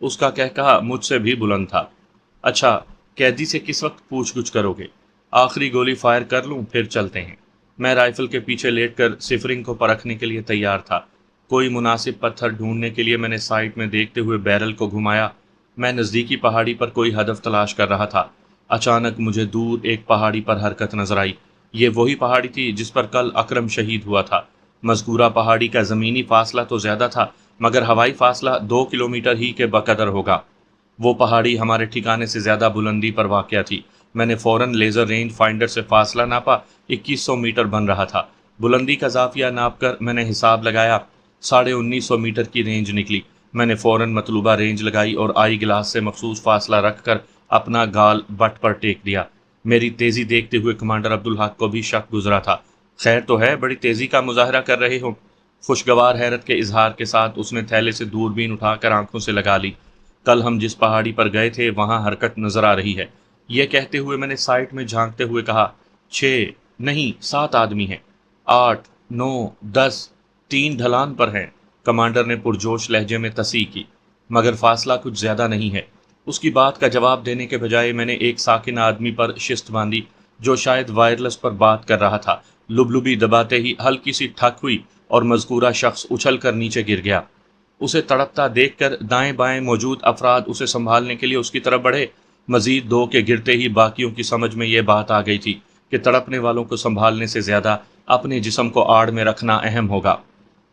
اس کا کہا مجھ سے بھی بلند تھا۔ اچھا، قیدی سے کس وقت پوچھ گچھ کرو گے؟ آخری گولی فائر کر لوں پھر چلتے ہیں۔ میں رائفل کے پیچھے لیٹ کر سفرنگ کو پرکھنے کے لیے تیار تھا۔ کوئی مناسب پتھر ڈھونڈنے کے لیے میں نے سائٹ میں دیکھتے ہوئے بیرل کو گھمایا۔ میں نزدیکی پہاڑی پر کوئی ہدف تلاش کر رہا تھا۔ اچانک مجھے دور ایک پہاڑی پر حرکت نظر آئی۔ یہ وہی پہاڑی تھی جس پر کل اکرم شہید ہوا تھا۔ مذکورہ پہاڑی کا زمینی فاصلہ تو زیادہ تھا، مگر ہوائی فاصلہ 2 کلومیٹر ہی کے بقدر ہوگا۔ وہ پہاڑی ہمارے ٹھکانے سے زیادہ بلندی پر واقع تھی۔ میں نے فوراً لیزر رینج فائنڈر سے فاصلہ ناپا، 2100 میٹر بن رہا تھا۔ بلندی کا زاویہ ناپ کر میں نے حساب لگایا، 1950 میٹر کی رینج نکلی۔ میں نے فوراً مطلوبہ رینج لگائی اور آئی گلاس سے مخصوص فاصلہ رکھ کر اپنا گال بٹ پر ٹیک دیا۔ میری تیزی دیکھتے ہوئے کمانڈر عبدالحق کو بھی شک گزرا تھا۔ خیر تو ہے، بڑی تیزی کا مظاہرہ کر رہے ہو؟ خوشگوار حیرت کے اظہار کے ساتھ اس نے تھیلے سے دوربین اٹھا کر آنکھوں سے لگا لی۔ کل ہم جس پہاڑی پر گئے تھے وہاں حرکت نظر آ رہی ہے۔ یہ کہتے ہوئے میں نے سائٹ میں جھانکتے ہوئے کہا، 6 نہیں 7 آدمی ہیں، 8 9 10، 3 ڈھلان پر ہیں۔ کمانڈر نے پرجوش لہجے میں تصحیح کی، مگر فاصلہ کچھ زیادہ نہیں ہے۔ اس کی بات کا جواب دینے کے بجائے میں نے ایک ساکن آدمی پر شست باندھی جو شاید وائرلیس پر بات کر رہا تھا۔ لبلبی دباتے ہی ہلکی سی ٹھک ہوئی اور مذکورہ شخص اچھل کر نیچے گر گیا۔ اسے تڑپتا دیکھ کر دائیں بائیں موجود افراد اسے سنبھالنے کے لیے اس کی طرف بڑھے۔ مزید 2 کے گرتے ہی باقیوں کی سمجھ میں یہ بات آ گئی تھی کہ تڑپنے والوں کو سنبھالنے سے زیادہ اپنے جسم کو آڑ میں رکھنا اہم ہوگا۔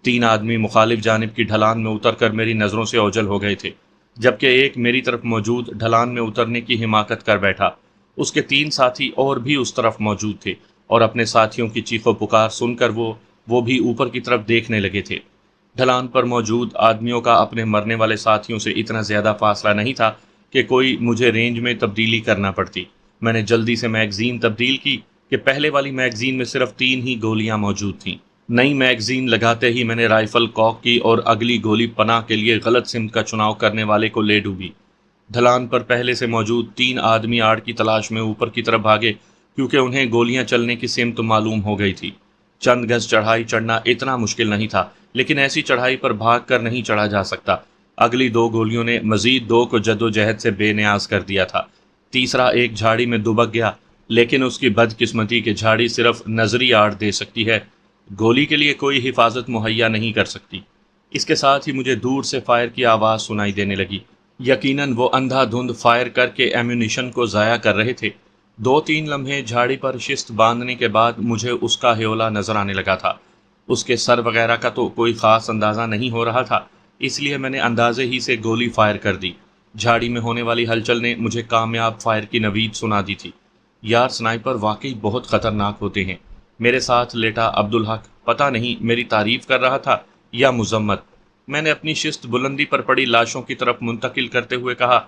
3 آدمی مخالف جانب کی ڈھلان میں اتر کر میری نظروں سے اوجھل ہو گئے تھے، جبکہ ایک میری طرف موجود ڈھلان میں اترنے کی حماقت کر بیٹھا۔ اس کے 3 ساتھی اور بھی اس طرف موجود تھے اور اپنے ساتھیوں کی چیخ و پکار سن کر وہ بھی اوپر کی طرف دیکھنے لگے تھے۔ ڈھلان پر موجود آدمیوں کا اپنے مرنے والے ساتھیوں سے اتنا زیادہ فاصلہ نہیں تھا کہ کوئی مجھے رینج میں تبدیلی کرنا پڑتی۔ میں نے جلدی سے میگزین تبدیل کی کہ پہلے والی میگزین میں صرف 3 ہی گولیاں موجود تھیں۔ نئی میگزین لگاتے ہی میں نے رائفل کاک کی اور اگلی گولی پناہ کے لیے غلط سمت کا چناؤ کرنے والے کو لے ڈوبی۔ ڈھلان پر پہلے سے موجود 3 آدمی آڑ کی تلاش میں اوپر کی طرف بھاگے، کیونکہ انہیں گولیاں چلنے کی سمت معلوم ہو گئی تھی۔ چند گز چڑھائی چڑھنا اتنا مشکل نہیں تھا، لیکن ایسی چڑھائی پر بھاگ کر نہیں چڑھا جا سکتا۔ اگلی 2 گولیوں نے مزید 2 کو جدوجہد سے بے نیاز کر دیا تھا۔ تیسرا ایک جھاڑی میں دبک گیا، لیکن اس کی بدقسمتی کہ جھاڑی صرف نظری آڑ دے سکتی ہے، گولی کے لیے کوئی حفاظت مہیا نہیں کر سکتی۔ اس کے ساتھ ہی مجھے دور سے فائر کی آواز سنائی دینے لگی۔ یقیناً وہ اندھا دھند فائر کر کے ایمونیشن کو ضائع کر رہے تھے۔ 2-3 لمحے جھاڑی پر شست باندھنے کے بعد مجھے اس کا ہیولا نظر آنے لگا تھا۔ اس کے سر وغیرہ کا تو کوئی خاص اندازہ نہیں ہو رہا تھا، اس لیے میں نے اندازے ہی سے گولی فائر کر دی۔ جھاڑی میں ہونے والی ہلچل نے مجھے کامیاب فائر کی نوید سنا دی تھی۔ یار، سنائپر واقعی بہت خطرناک ہوتے ہیں۔ میرے ساتھ لیٹا عبدالحق پتہ نہیں میری تعریف کر رہا تھا یا مذمت۔ میں نے اپنی شست بلندی پر پڑی لاشوں کی طرف منتقل کرتے ہوئے کہا،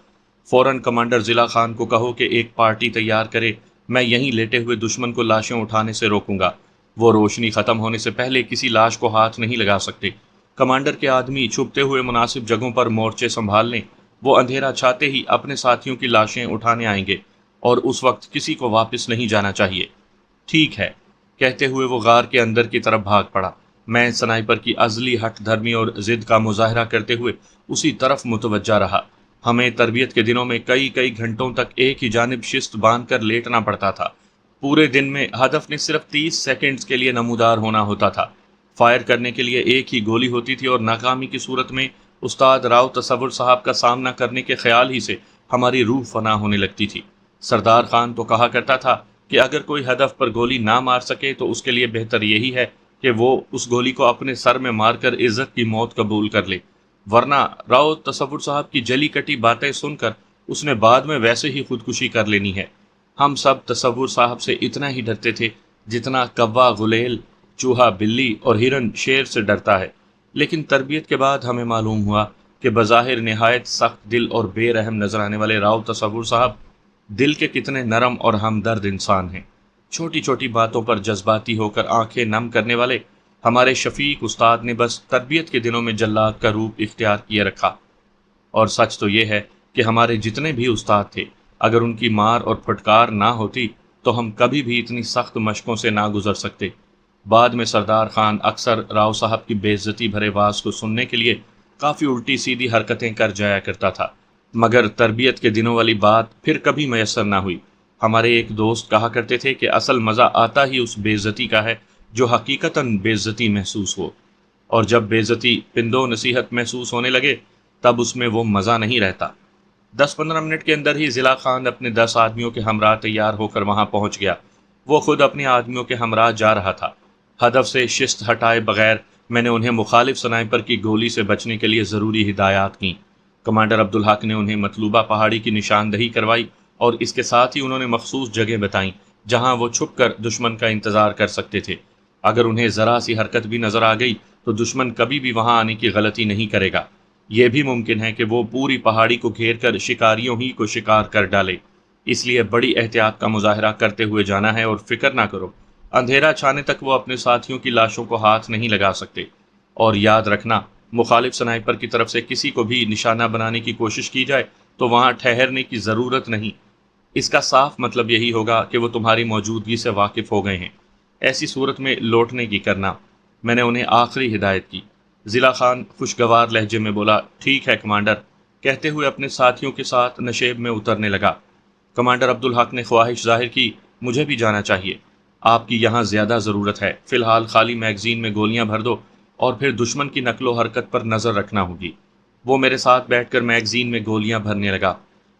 فوراً کمانڈر ضلع خان کو کہو کہ ایک پارٹی تیار کرے، میں یہیں لیٹے ہوئے دشمن کو لاشیں اٹھانے سے روکوں گا۔ وہ روشنی ختم ہونے سے پہلے کسی لاش کو ہاتھ نہیں لگا سکتے۔ کمانڈر کے آدمی چھپتے ہوئے مناسب جگہوں پر مورچے سنبھال لیں۔ وہ اندھیرا چھاتے ہی اپنے ساتھیوں کی لاشیں اٹھانے آئیں گے، اور اس وقت کسی کو واپس نہیں جانا چاہیے۔ ٹھیک ہے، کہتے ہوئے وہ غار کے اندر کی طرف بھاگ پڑا۔ میں سنائپر کی ازلی ہٹ دھرمی اور ضد کا مظاہرہ کرتے ہوئے اسی طرف متوجہ رہا۔ ہمیں تربیت کے دنوں میں کئی گھنٹوں تک ایک ہی جانب شست باندھ کر لیٹنا پڑتا تھا۔ پورے دن میں ہدف نے صرف 30 سیکنڈز کے لیے نمودار ہونا ہوتا تھا۔ فائر کرنے کے لیے ایک ہی گولی ہوتی تھی، اور ناکامی کی صورت میں استاد راؤ تصور صاحب کا سامنا کرنے کے خیال ہی سے ہماری روح فنا ہونے لگتی تھی۔ سردار خان تو کہا کرتا تھا کہ اگر کوئی ہدف پر گولی نہ مار سکے تو اس کے لیے بہتر یہی ہے کہ وہ اس گولی کو اپنے سر میں مار کر عزت کی موت قبول کر لے، ورنہ راؤ تصور صاحب کی جلی کٹی باتیں سن کر اس نے بعد میں ویسے ہی خودکشی کر لینی ہے۔ ہم سب تصور صاحب سے اتنا ہی ڈرتے تھے جتنا کوا غلیل، چوہا بلی اور ہرن شیر سے ڈرتا ہے، لیکن تربیت کے بعد ہمیں معلوم ہوا کہ بظاہر نہایت سخت دل اور بے رحم نظر آنے والے راؤ تصور صاحب دل کے کتنے نرم اور ہمدرد انسان ہیں۔ چھوٹی چھوٹی باتوں پر جذباتی ہو کر آنکھیں نم کرنے والے ہمارے شفیق استاد نے بس تربیت کے دنوں میں جلاد کا روپ اختیار کیے رکھا۔ اور سچ تو یہ ہے کہ ہمارے جتنے بھی استاد تھے، اگر ان کی مار اور پھٹکار نہ ہوتی تو ہم کبھی بھی اتنی سخت مشقوں سے نہ گزر سکتے۔ بعد میں سردار خان اکثر راؤ صاحب کی بے عزتی بھرے واز کو سننے کے لیے کافی الٹی سیدھی حرکتیں کر جایا کرتا تھا، مگر تربیت کے دنوں والی بات پھر کبھی میسر نہ ہوئی۔ ہمارے ایک دوست کہا کرتے تھے کہ اصل مزہ آتا ہی اس بے عزتی کا ہے جو حقیقتاً بے عزتی محسوس ہو، اور جب بے عزتی پندو نصیحت محسوس ہونے لگے تب اس میں وہ مزہ نہیں رہتا۔ 10-15 منٹ کے اندر ہی ضلع خان اپنے 10 آدمیوں کے ہمراہ تیار ہو کر وہاں پہنچ گیا۔ وہ خود اپنے آدمیوں کے ہمراہ جا رہا تھا۔ ہدف سے شست ہٹائے بغیر میں نے انہیں مخالف سنائپر کی گولی سے بچنے کے لیے ضروری ہدایات کیں۔ کمانڈر عبدالحق نے انہیں مطلوبہ پہاڑی کی نشاندہی کروائی اور اس کے ساتھ ہی انہوں نے مخصوص جگہ بتائیں جہاں وہ چھپ کر دشمن کا انتظار کر سکتے تھے۔ اگر انہیں ذرا سی حرکت بھی نظر آ گئی تو دشمن کبھی بھی وہاں آنے کی غلطی نہیں کرے گا۔ یہ بھی ممکن ہے کہ وہ پوری پہاڑی کو گھیر کر شکاریوں ہی کو شکار کر ڈالے، اس لیے بڑی احتیاط کا مظاہرہ کرتے ہوئے جانا ہے، اور فکر نہ کرو، اندھیرا چھانے تک وہ اپنے ساتھیوں کی لاشوں کو ہاتھ نہیں لگا سکتے۔ اور یاد رکھنا، مخالف سنائپر کی طرف سے کسی کو بھی نشانہ بنانے کی کوشش کی جائے تو وہاں ٹھہرنے کی ضرورت نہیں۔ اس کا صاف مطلب یہی ہوگا کہ وہ تمہاری موجودگی سے واقف ہو گئے ہیں۔ ایسی صورت میں لوٹنے کی کرنا۔ میں نے انہیں آخری ہدایت کی۔ ضلع خان خوشگوار لہجے میں بولا، ٹھیک ہے کمانڈر، کہتے ہوئے اپنے ساتھیوں کے ساتھ نشیب میں اترنے لگا۔ کمانڈر عبدالحق نے خواہش ظاہر کی، مجھے بھی جانا چاہیے، آپ کی یہاں زیادہ ضرورت ہے۔ فی الحال خالی میگزین میں گولیاں بھر دو اور پھر دشمن کی نقل و حرکت پر نظر رکھنا ہوگی۔ وہ میرے ساتھ بیٹھ کر میگزین میں گولیاں بھرنے لگا۔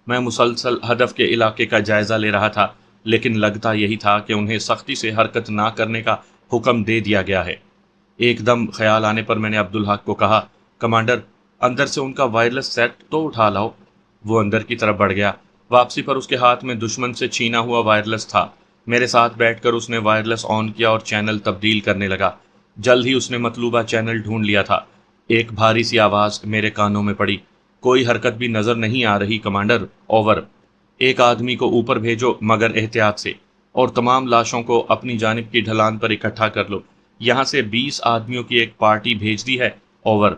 میں مسلسل ہدف کے علاقے کا جائزہ لے رہا تھا، لیکن لگتا یہی تھا کہ انہیں سختی سے حرکت نہ کرنے کا حکم دے دیا گیا ہے۔ ایک دم خیال آنے پر میں نے عبدالحق کو کہا، کمانڈر، اندر سے ان کا وائرلیس سیٹ تو اٹھا لاؤ۔ وہ اندر کی طرف بڑھ گیا۔ واپسی پر اس کے ہاتھ میں دشمن سے چھینا ہوا وائرلیس تھا۔ میرے ساتھ بیٹھ کر اس نے وائرلیس آن کیا اور چینل تبدیل کرنے لگا۔ جلد ہی اس نے مطلوبہ چینل ڈھونڈ لیا تھا۔ ایک بھاری سی آواز میرے کانوں میں پڑی، کوئی حرکت بھی نظر نہیں آ رہی کمانڈر، اوور۔ ایک آدمی کو اوپر بھیجو مگر احتیاط سے، اور تمام لاشوں کو اپنی جانب کی ڈھلان پر اکٹھا کر لو۔ یہاں سے 20 آدمیوں کی ایک پارٹی بھیج دی ہے، اوور۔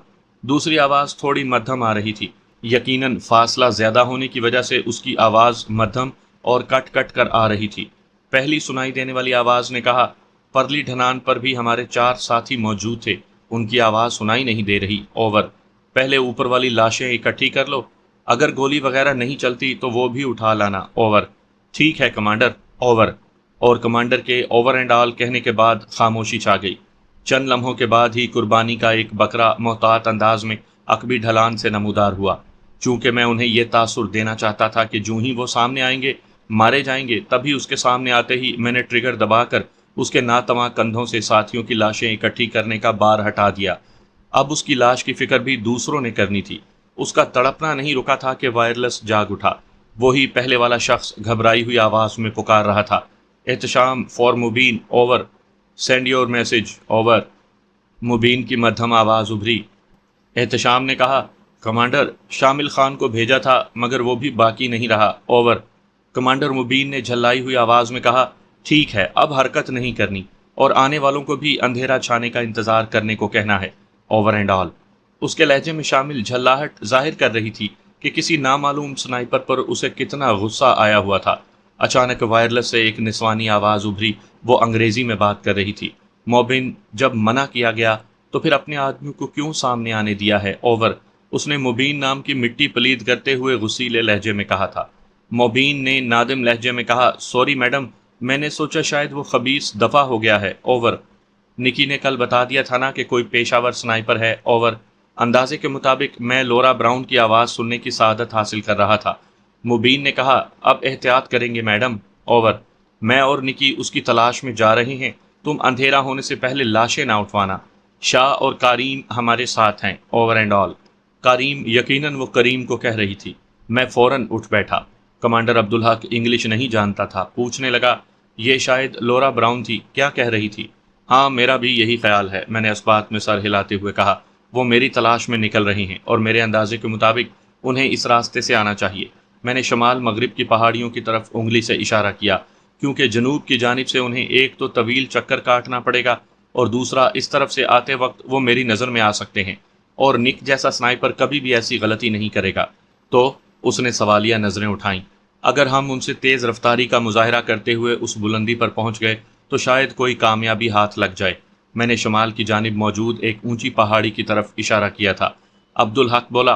دوسری آواز تھوڑی مدھم آ رہی تھی، یقیناً فاصلہ زیادہ ہونے کی وجہ سے اس کی آواز مدھم اور کٹ کٹ کر آ رہی تھی۔ پہلی سنائی دینے والی آواز نے کہا، پرلی ڈھلان پر بھی ہمارے 4 ساتھی موجود تھے، ان کی آواز سنائی نہیں دے رہی، اوور۔ پہلے اوپر والی لاشیں اکٹھی کر لو، اگر گولی وغیرہ نہیں چلتی تو وہ بھی اٹھا لانا، اوور۔ ٹھیک ہے کمانڈر، اوور۔ اور کمانڈر کے اوور اینڈ آل کہنے کے بعد خاموشی چھا گئی۔ چند لمحوں کے بعد ہی قربانی کا ایک بکرا محتاط انداز میں عقبی ڈھلان سے نمودار ہوا۔ چونکہ میں انہیں یہ تاثر دینا چاہتا تھا کہ جوں ہی وہ سامنے آئیں گے مارے جائیں گے، تبھی اس کے سامنے آتے ہی میں نے ٹریگر دبا کر اس کے ناتواں کندھوں سے ساتھیوں کی لاشیں اکٹھی کرنے کا بار ہٹا دیا۔ اب اس کی لاش کی فکر بھی دوسروں نے کرنی تھی۔ اس کا تڑپنا نہیں رکا تھا کہ وائرلیس جاگ اٹھا۔ وہی پہلے والا شخص گھبرائی ہوئی آواز میں پکار رہا تھا، Ehtesham for Mubeen, over, send your message, over. Mubeen کی مدھم آواز ابھری۔ احتشام نے کہا، کمانڈر، شامل خان کو بھیجا تھا مگر وہ بھی باقی نہیں رہا، اوور۔ کمانڈر مبین نے جھلائی ہوئی آواز میں کہا، ٹھیک ہے، اب حرکت نہیں کرنی اور آنے والوں کو بھی اندھیرا چھانے کا انتظار کرنے کو کہنا ہے، اوور اینڈ آل۔ اس کے لہجے میں شامل جھلاہٹ ظاہر کر رہی تھی کہ کسی نامعلوم سنائپر پر اسے کتنا غصہ آیا ہوا تھا۔ اچانک وائرلیس سے ایک نسوانی آواز ابھری، وہ انگریزی میں بات کر رہی تھی، موبن، جب منع کیا گیا تو پھر اپنے آدمیوں کو کیوں سامنے آنے دیا ہے، اوور۔ اس نے مبین نام کی مٹی پلید کرتے ہوئے غصیلے لہجے میں کہا تھا۔ مبین نے نادم لہجے میں کہا، سوری میڈم، میں نے سوچا شاید وہ خبیث دفع ہو گیا ہے، اوور۔ نکی نے کل بتا دیا تھا نا کہ کوئی پیشہ ور سنائپر ہے، اوور۔ اندازے کے مطابق میں لورا براؤن کی آواز سننے کی سعادت حاصل کر رہا تھا۔ مبین نے کہا، اب احتیاط کریں گے میڈم، اوور۔ میں اور نکی اس کی تلاش میں جا رہے ہیں، تم اندھیرا ہونے سے پہلے لاشیں نہ اٹھوانا۔ شاہ اور کریم ہمارے ساتھ ہیں، اوور اینڈ آل۔ کریم، یقیناً وہ کریم کو کہہ رہی تھی۔ میں فوراً اٹھ بیٹھا۔ کمانڈر عبدالحق انگلش نہیں جانتا تھا، پوچھنے لگا، یہ شاید لورا براؤن تھی، کیا کہہ رہی تھی؟ ہاں، میرا بھی یہی خیال ہے، میں نے اس بات میں سر ہلاتے ہوئے کہا۔ وہ میری تلاش میں نکل رہی ہیں اور میرے اندازے کے مطابق انہیں اس راستے سے آنا چاہیے۔ میں نے شمال مغرب کی پہاڑیوں کی طرف انگلی سے اشارہ کیا، کیونکہ جنوب کی جانب سے انہیں ایک تو طویل چکر کاٹنا پڑے گا اور دوسرا اس طرف سے آتے وقت وہ میری نظر میں آ سکتے ہیں، اور نک جیسا سنائپر کبھی بھی ایسی غلطی نہیں کرے گا۔ تو اس نے سوالیہ نظریں اٹھائیں، اگر ہم ان سے تیز رفتاری کا مظاہرہ کرتے ہوئے اس بلندی پر پہنچ گئے تو شاید کوئی کامیابی ہاتھ لگ جائے۔ میں نے شمال کی جانب موجود ایک اونچی پہاڑی کی طرف اشارہ کیا تھا۔ عبدالحق بولا،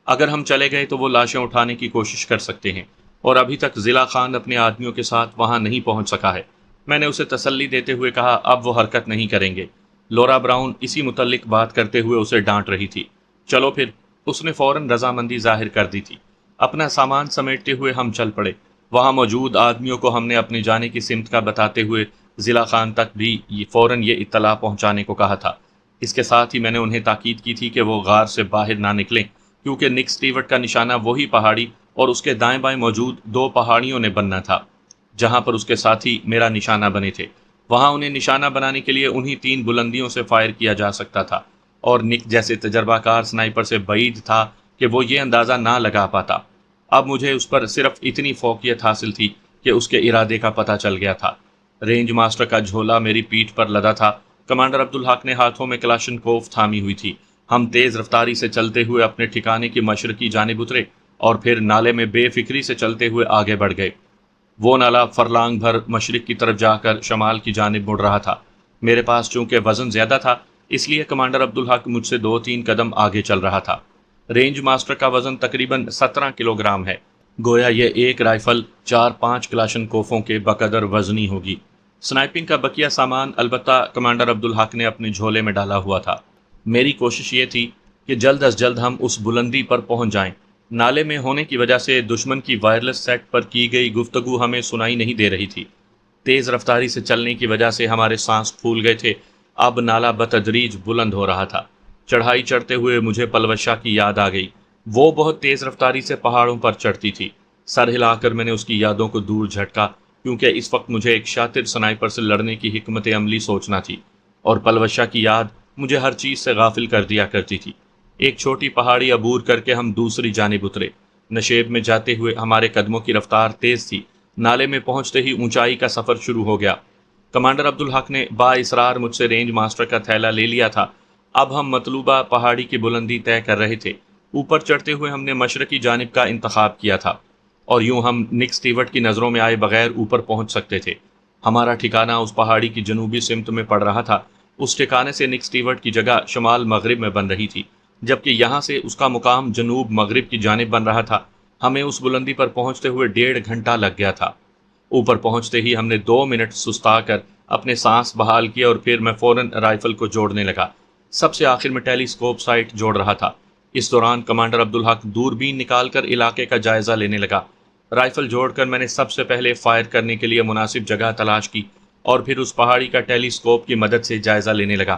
اگر ہم چلے گئے تو وہ لاشیں اٹھانے کی کوشش کر سکتے ہیں، اور ابھی تک ضلع خان اپنے آدمیوں کے ساتھ وہاں نہیں پہنچ سکا ہے۔ میں نے اسے تسلی دیتے ہوئے کہا اب وہ حرکت نہیں کریں گے۔ لورا براؤن اسی متعلق بات کرتے ہوئے اسے ڈانٹ رہی تھی۔ چلو پھر، اس نے فوراً رضامندی ظاہر کر دی تھی۔ اپنا سامان سمیٹتے ہوئے ہم چل پڑے۔ وہاں موجود آدمیوں کو ہم نے اپنے جانے کی سمت کا بتاتے ہوئے ضلع خان تک بھی فوراً یہ اطلاع پہنچانے کو کہا تھا۔ اس کے ساتھ ہی میں نے انہیں تاکید کی تھی کہ وہ غار سے باہر نہ نکلیں، کیونکہ نک سٹیورٹ کا نشانہ وہی پہاڑی اور اس کے دائیں بائیں موجود 2 پہاڑیوں نے بننا تھا جہاں پر اس کے ساتھی میرا نشانہ بنے تھے۔ وہاں انہیں نشانہ بنانے کے لیے انہی 3 بلندیوں سے فائر کیا جا سکتا تھا، اور نک جیسے تجربہ کار سنائپر سے بعید تھا کہ وہ یہ اندازہ نہ لگا پاتا۔ اب مجھے اس پر صرف اتنی فوقیت حاصل تھی کہ اس کے ارادے کا پتہ چل گیا تھا۔ رینج ماسٹر کا جھولا میری پیٹھ پر لدا تھا۔ کمانڈر عبدالحق نے ہاتھوں میں کلاشن کوف تھامی ہوئی تھی۔ ہم تیز رفتاری سے چلتے ہوئے اپنے ٹھکانے کی مشرقی جانب اترے اور پھر نالے میں بے فکری سے چلتے ہوئے آگے بڑھ گئے۔ وہ نالا فرلانگ بھر مشرق کی طرف جا کر شمال کی جانب مڑ رہا تھا۔ میرے پاس چونکہ وزن زیادہ تھا، اس لیے کمانڈر عبدالحق مجھ سے 2-3 قدم آگے چل رہا تھا۔ رینج ماسٹر کا وزن تقریباً 17 کلو گرام ہے۔ گویا یہ ایک رائفل 4-5 کلاشن کوفوں کے بقدر وزنی ہوگی۔ سنائپنگ کا بقیہ سامان البتہ کمانڈر عبدالحق نے اپنے جھولے میں ڈالا ہوا تھا۔ میری کوشش یہ تھی کہ جلد از جلد ہم اس بلندی پر پہنچ جائیں۔ نالے میں ہونے کی وجہ سے دشمن کی وائرلیس سیٹ پر کی گئی گفتگو ہمیں سنائی نہیں دے رہی تھی۔ تیز رفتاری سے چلنے کی وجہ سے ہمارے سانس پھول گئے تھے۔ اب نالا بتدریج بلند ہو رہا تھا۔ چڑھائی چڑھتے ہوئے مجھے پلوشا کی یاد آ گئی۔ وہ بہت تیز رفتاری سے پہاڑوں پر چڑھتی تھی۔ سر ہلا کر میں نے اس کی یادوں کو دور جھٹکا، کیونکہ اس وقت مجھے ایک شاطر سنائپر سے لڑنے کی حکمت عملی سوچنا تھی، اور پلوشا کی یاد مجھے ہر چیز سے غافل کر دیا کرتی تھی۔ ایک چھوٹی پہاڑی عبور کر کے ہم دوسری جانب اترے۔ نشیب میں جاتے ہوئے ہمارے قدموں کی رفتار تیز تھی۔ نالے میں پہنچتے ہی اونچائی کا سفر شروع ہو گیا۔ کمانڈر عبدالحق نے با اصرار مجھ سے رینج ماسٹر کا تھیلا لے لیا تھا۔ اب ہم مطلوبہ پہاڑی کی بلندی طے کر رہے تھے۔ اوپر چڑھتے ہوئے ہم نے مشرقی جانب کا انتخاب کیا تھا، اور یوں ہم نک سٹیورٹ کی نظروں میں آئے بغیر اوپر پہنچ سکتے تھے۔ ہمارا ٹھکانہ اس پہاڑی کی جنوبی سمت میں پڑ رہا تھا۔ اس ٹھکانے سے نک سٹیورٹ کی جگہ شمال مغرب میں بن رہی تھی، جبکہ یہاں سے اس کا مقام جنوب مغرب کی جانب بن رہا تھا۔ ہمیں اس بلندی پر پہنچتے ہوئے 1.5 گھنٹہ لگ گیا تھا۔ اوپر پہنچتے ہی ہم نے 2 منٹ سستا کر اپنے سانس بحال کیا، اور پھر میں فوراً رائفل کو جوڑنے لگا۔ سب سے آخر میں ٹیلی اسکوپ سائٹ جوڑ رہا تھا۔ اس دوران کمانڈر عبدالحق دوربین نکال کر علاقے کا جائزہ لینے لگا۔ رائفل جوڑ کر میں نے سب سے پہلے فائر کرنے کے لیے مناسب جگہ تلاش کی، اور پھر اس پہاڑی کا ٹیلی اسکوپ کی مدد سے جائزہ لینے لگا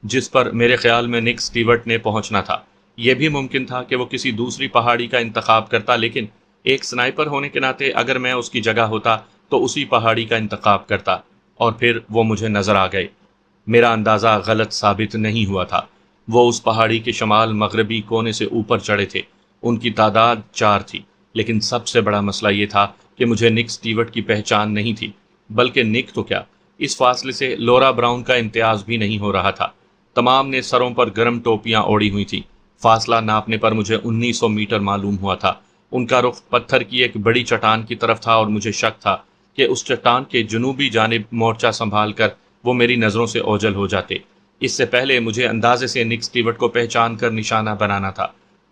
جس پر میرے خیال میں نک سٹیورٹ نے پہنچنا تھا۔ یہ بھی ممکن تھا کہ وہ کسی دوسری پہاڑی کا انتخاب کرتا، لیکن ایک سنائپر ہونے کے ناطے اگر میں اس کی جگہ ہوتا تو اسی پہاڑی کا انتخاب کرتا، اور پھر وہ مجھے نظر آ گئے۔ میرا اندازہ غلط ثابت نہیں ہوا تھا۔ وہ اس پہاڑی کے شمال مغربی کونے سے اوپر چڑھے تھے۔ ان کی تعداد 4 تھی، لیکن سب سے بڑا مسئلہ یہ تھا کہ مجھے نک سٹیورٹ کی پہچان نہیں تھی، بلکہ نک تو کیا، اس فاصلے سے لورا براؤن کا امتیاز بھی نہیں ہو رہا تھا۔ تمام نے سروں پر گرم ٹوپیاں اوڑھی ہوئی تھیں۔ فاصلہ ناپنے پر مجھے 1900 میٹر معلوم ہوا تھا۔ ان کا رخ پتھر کی ایک بڑی چٹان کی طرف تھا، اور مجھے شک تھا کہ اس چٹان کے جنوبی جانب مورچہ سنبھال کر وہ میری نظروں سے اوجھل ہو جاتے۔ اس سے پہلے مجھے اندازے سے نک سٹیورٹ کو پہچان کر نشانہ بنانا تھا۔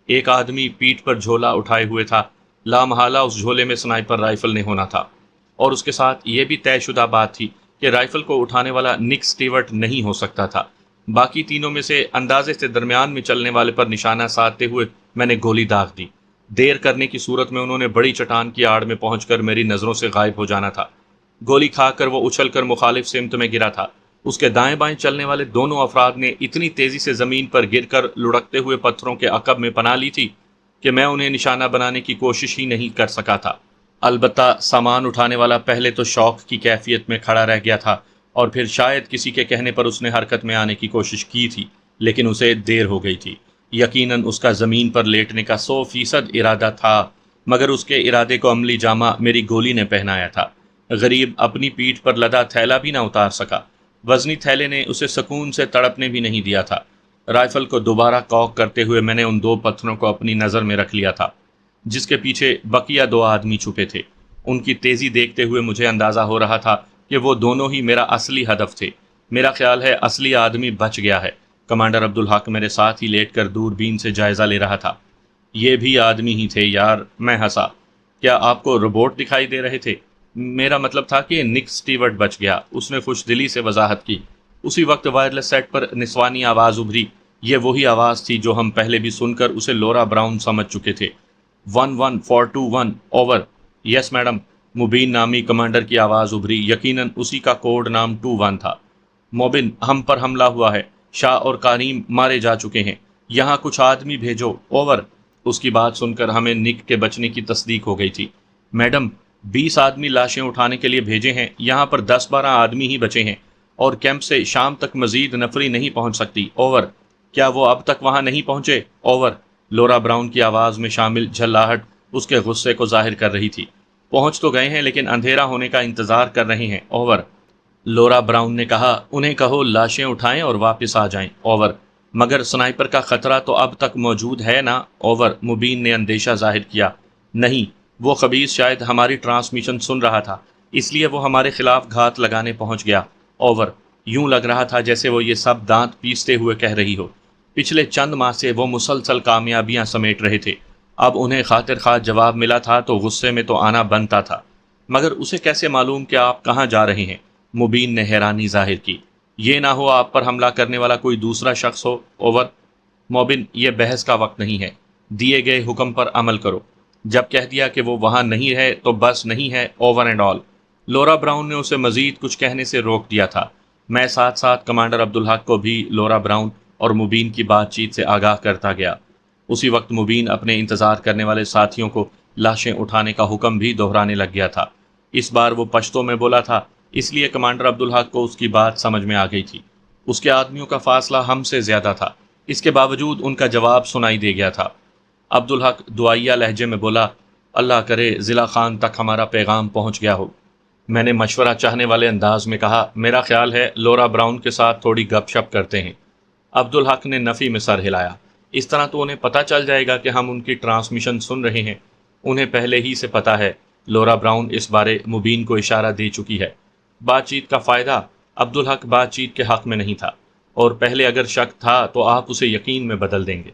ایک آدمی پیٹھ پر جھولا اٹھائے ہوئے تھا۔ لامحالہ اس جھولے میں سنائپر رائفل نے ہونا تھا، اور اس کے ساتھ یہ بھی طے شدہ بات تھی کہ رائفل کو اٹھانے والا نک سٹیورٹ نہیں ہو سکتا تھا۔ باقی تینوں میں سے اندازے سے درمیان میں چلنے والے پر نشانہ سادھتے ہوئے میں نے گولی داغ دی۔ دیر کرنے کی صورت میں انہوں نے بڑی چٹان کی آڑ میں پہنچ کر میری نظروں سے غائب ہو جانا تھا۔ گولی کھا کر وہ اچھل کر مخالف سمت میں گرا تھا۔ اس کے دائیں بائیں چلنے والے دونوں افراد نے اتنی تیزی سے زمین پر گر کر لڑکتے ہوئے پتھروں کے عقب میں پناہ لی تھی کہ میں انہیں نشانہ بنانے کی کوشش ہی نہیں کر سکا تھا۔ البتہ سامان اٹھانے والا پہلے تو شوق کی کیفیت میں کھڑا رہ گیا تھا، اور پھر شاید کسی کے کہنے پر اس نے حرکت میں آنے کی کوشش کی تھی، لیکن اسے دیر ہو گئی تھی۔ یقیناً اس کا زمین پر لیٹنے کا 100% ارادہ تھا، مگر اس کے ارادے کو عملی جامہ میری گولی نے پہنایا تھا۔ غریب اپنی پیٹھ پر لدا تھیلا بھی نہ اتار سکا۔ وزنی تھیلے نے اسے سکون سے تڑپنے بھی نہیں دیا تھا۔ رائفل کو دوبارہ کاک کرتے ہوئے میں نے ان 2 پتھروں کو اپنی نظر میں رکھ لیا تھا جس کے پیچھے بقیہ 2 آدمی چھپے تھے۔ ان کی تیزی دیکھتے ہوئے مجھے اندازہ ہو رہا تھا کہ وہ دونوں ہی میرا اصلی ہدف تھے۔ میرا خیال ہے اصلی آدمی بچ گیا ہے۔ کمانڈر عبدالحق میرے ساتھ ہی لیٹ کر دوربین سے جائزہ لے رہا تھا۔ یہ بھی آدمی ہی تھے یار، میں ہنسا۔ کیا آپ کو روبوٹ دکھائی دے رہے تھے؟ میرا مطلب تھا کہ نک سٹیورٹ بچ گیا، اس نے خوش دلی سے وضاحت کی۔ اسی وقت وائرلیس سیٹ پر نسوانی آواز ابھری۔ یہ وہی آواز تھی جو ہم پہلے بھی سن کر اسے لورا براؤن سمجھ چکے تھے۔ 11421 اوور۔ یس میڈم، مبین نامی کمانڈر کی آواز ابھری۔ یقیناً اسی کا کوڈ نام 21 تھا۔ موبن، ہم پر حملہ ہوا ہے، شاہ اور کریم مارے جا چکے ہیں، یہاں کچھ آدمی بھیجو، اوور۔ اس کی بات سن کر ہمیں نک کے بچنے کی تصدیق ہو گئی تھی۔ میڈم، 20 آدمی لاشیں اٹھانے کے لیے بھیجے ہیں، یہاں پر 10-12 آدمی ہی بچے ہیں، اور کیمپ سے شام تک مزید نفری نہیں پہنچ سکتی، اوور۔ کیا وہ اب تک وہاں نہیں پہنچے، اوور۔ لورا براؤن کی آواز میں شامل جھلاہٹ اس کے غصے کو ظاہر کر رہی تھی۔ پہنچ تو گئے ہیں لیکن اندھیرا ہونے کا انتظار کر رہے ہیں، اوور۔ لورا براؤن نے کہا، انہیں کہو لاشیں اٹھائیں اور واپس آ جائیں، اوور۔ مگر سنائپر کا خطرہ تو اب تک موجود ہے نا، اوور۔ مبین نے اندیشہ ظاہر کیا۔ نہیں، وہ خبیث شاید ہماری ٹرانسمیشن سن رہا تھا، اس لیے وہ ہمارے خلاف گھات لگانے پہنچ گیا، اوور۔ یوں لگ رہا تھا جیسے وہ یہ سب دانت پیستے ہوئے کہہ رہی ہو۔ پچھلے چند ماہ سے وہ مسلسل کامیابیاں سمیٹ رہے تھے، اب انہیں خاطر خواہ جواب ملا تھا تو غصے میں تو آنا بنتا تھا۔ مگر اسے کیسے معلوم کہ آپ کہاں جا رہے ہیں؟ مبین نے حیرانی ظاہر کی۔ یہ نہ ہو آپ پر حملہ کرنے والا کوئی دوسرا شخص ہو، اوور۔ موبن، یہ بحث کا وقت نہیں ہے، دیے گئے حکم پر عمل کرو۔ جب کہہ دیا کہ وہ وہاں نہیں ہے تو بس نہیں ہے، over and all. Laura brown نے اسے مزید کچھ کہنے سے روک دیا تھا۔ میں ساتھ ساتھ کمانڈر عبدالحق کو بھی لورا براؤن اور مبین کی بات چیت سے آگاہ کرتا گیا۔ اسی وقت مبین اپنے انتظار کرنے والے ساتھیوں کو لاشیں اٹھانے کا حکم بھی دہرانے لگ گیا تھا۔ اس بار وہ پشتو میں بولا تھا، اس لیے کمانڈر عبدالحق کو اس کی بات سمجھ میں آ گئی تھی۔ اس کے آدمیوں کا فاصلہ ہم سے زیادہ تھا، اس کے باوجود ان کا جواب سنائی دے گیا تھا۔ عبدالحق دعائیہ لہجے میں بولا، اللہ کرے ضلع خان تک ہمارا پیغام پہنچ گیا ہو۔ میں نے مشورہ چاہنے والے انداز میں کہا، میرا خیال ہے لورا براؤن کے ساتھ تھوڑی گپ شپ کرتے ہیں۔ عبدالحق نے نفی میں سر ہلایا۔ اس طرح تو انہیں پتہ چل جائے گا کہ ہم ان کی ٹرانسمیشن سن رہے ہیں، انہیں پہلے ہی سے پتہ ہے۔ لورا براؤن اس بارے مبین کو اشارہ دے چکی ہے۔ بات چیت کا فائدہ؟ عبدالحق بات چیت کے حق میں نہیں تھا، اور پہلے اگر شک تھا تو آپ اسے یقین میں بدل دیں گے۔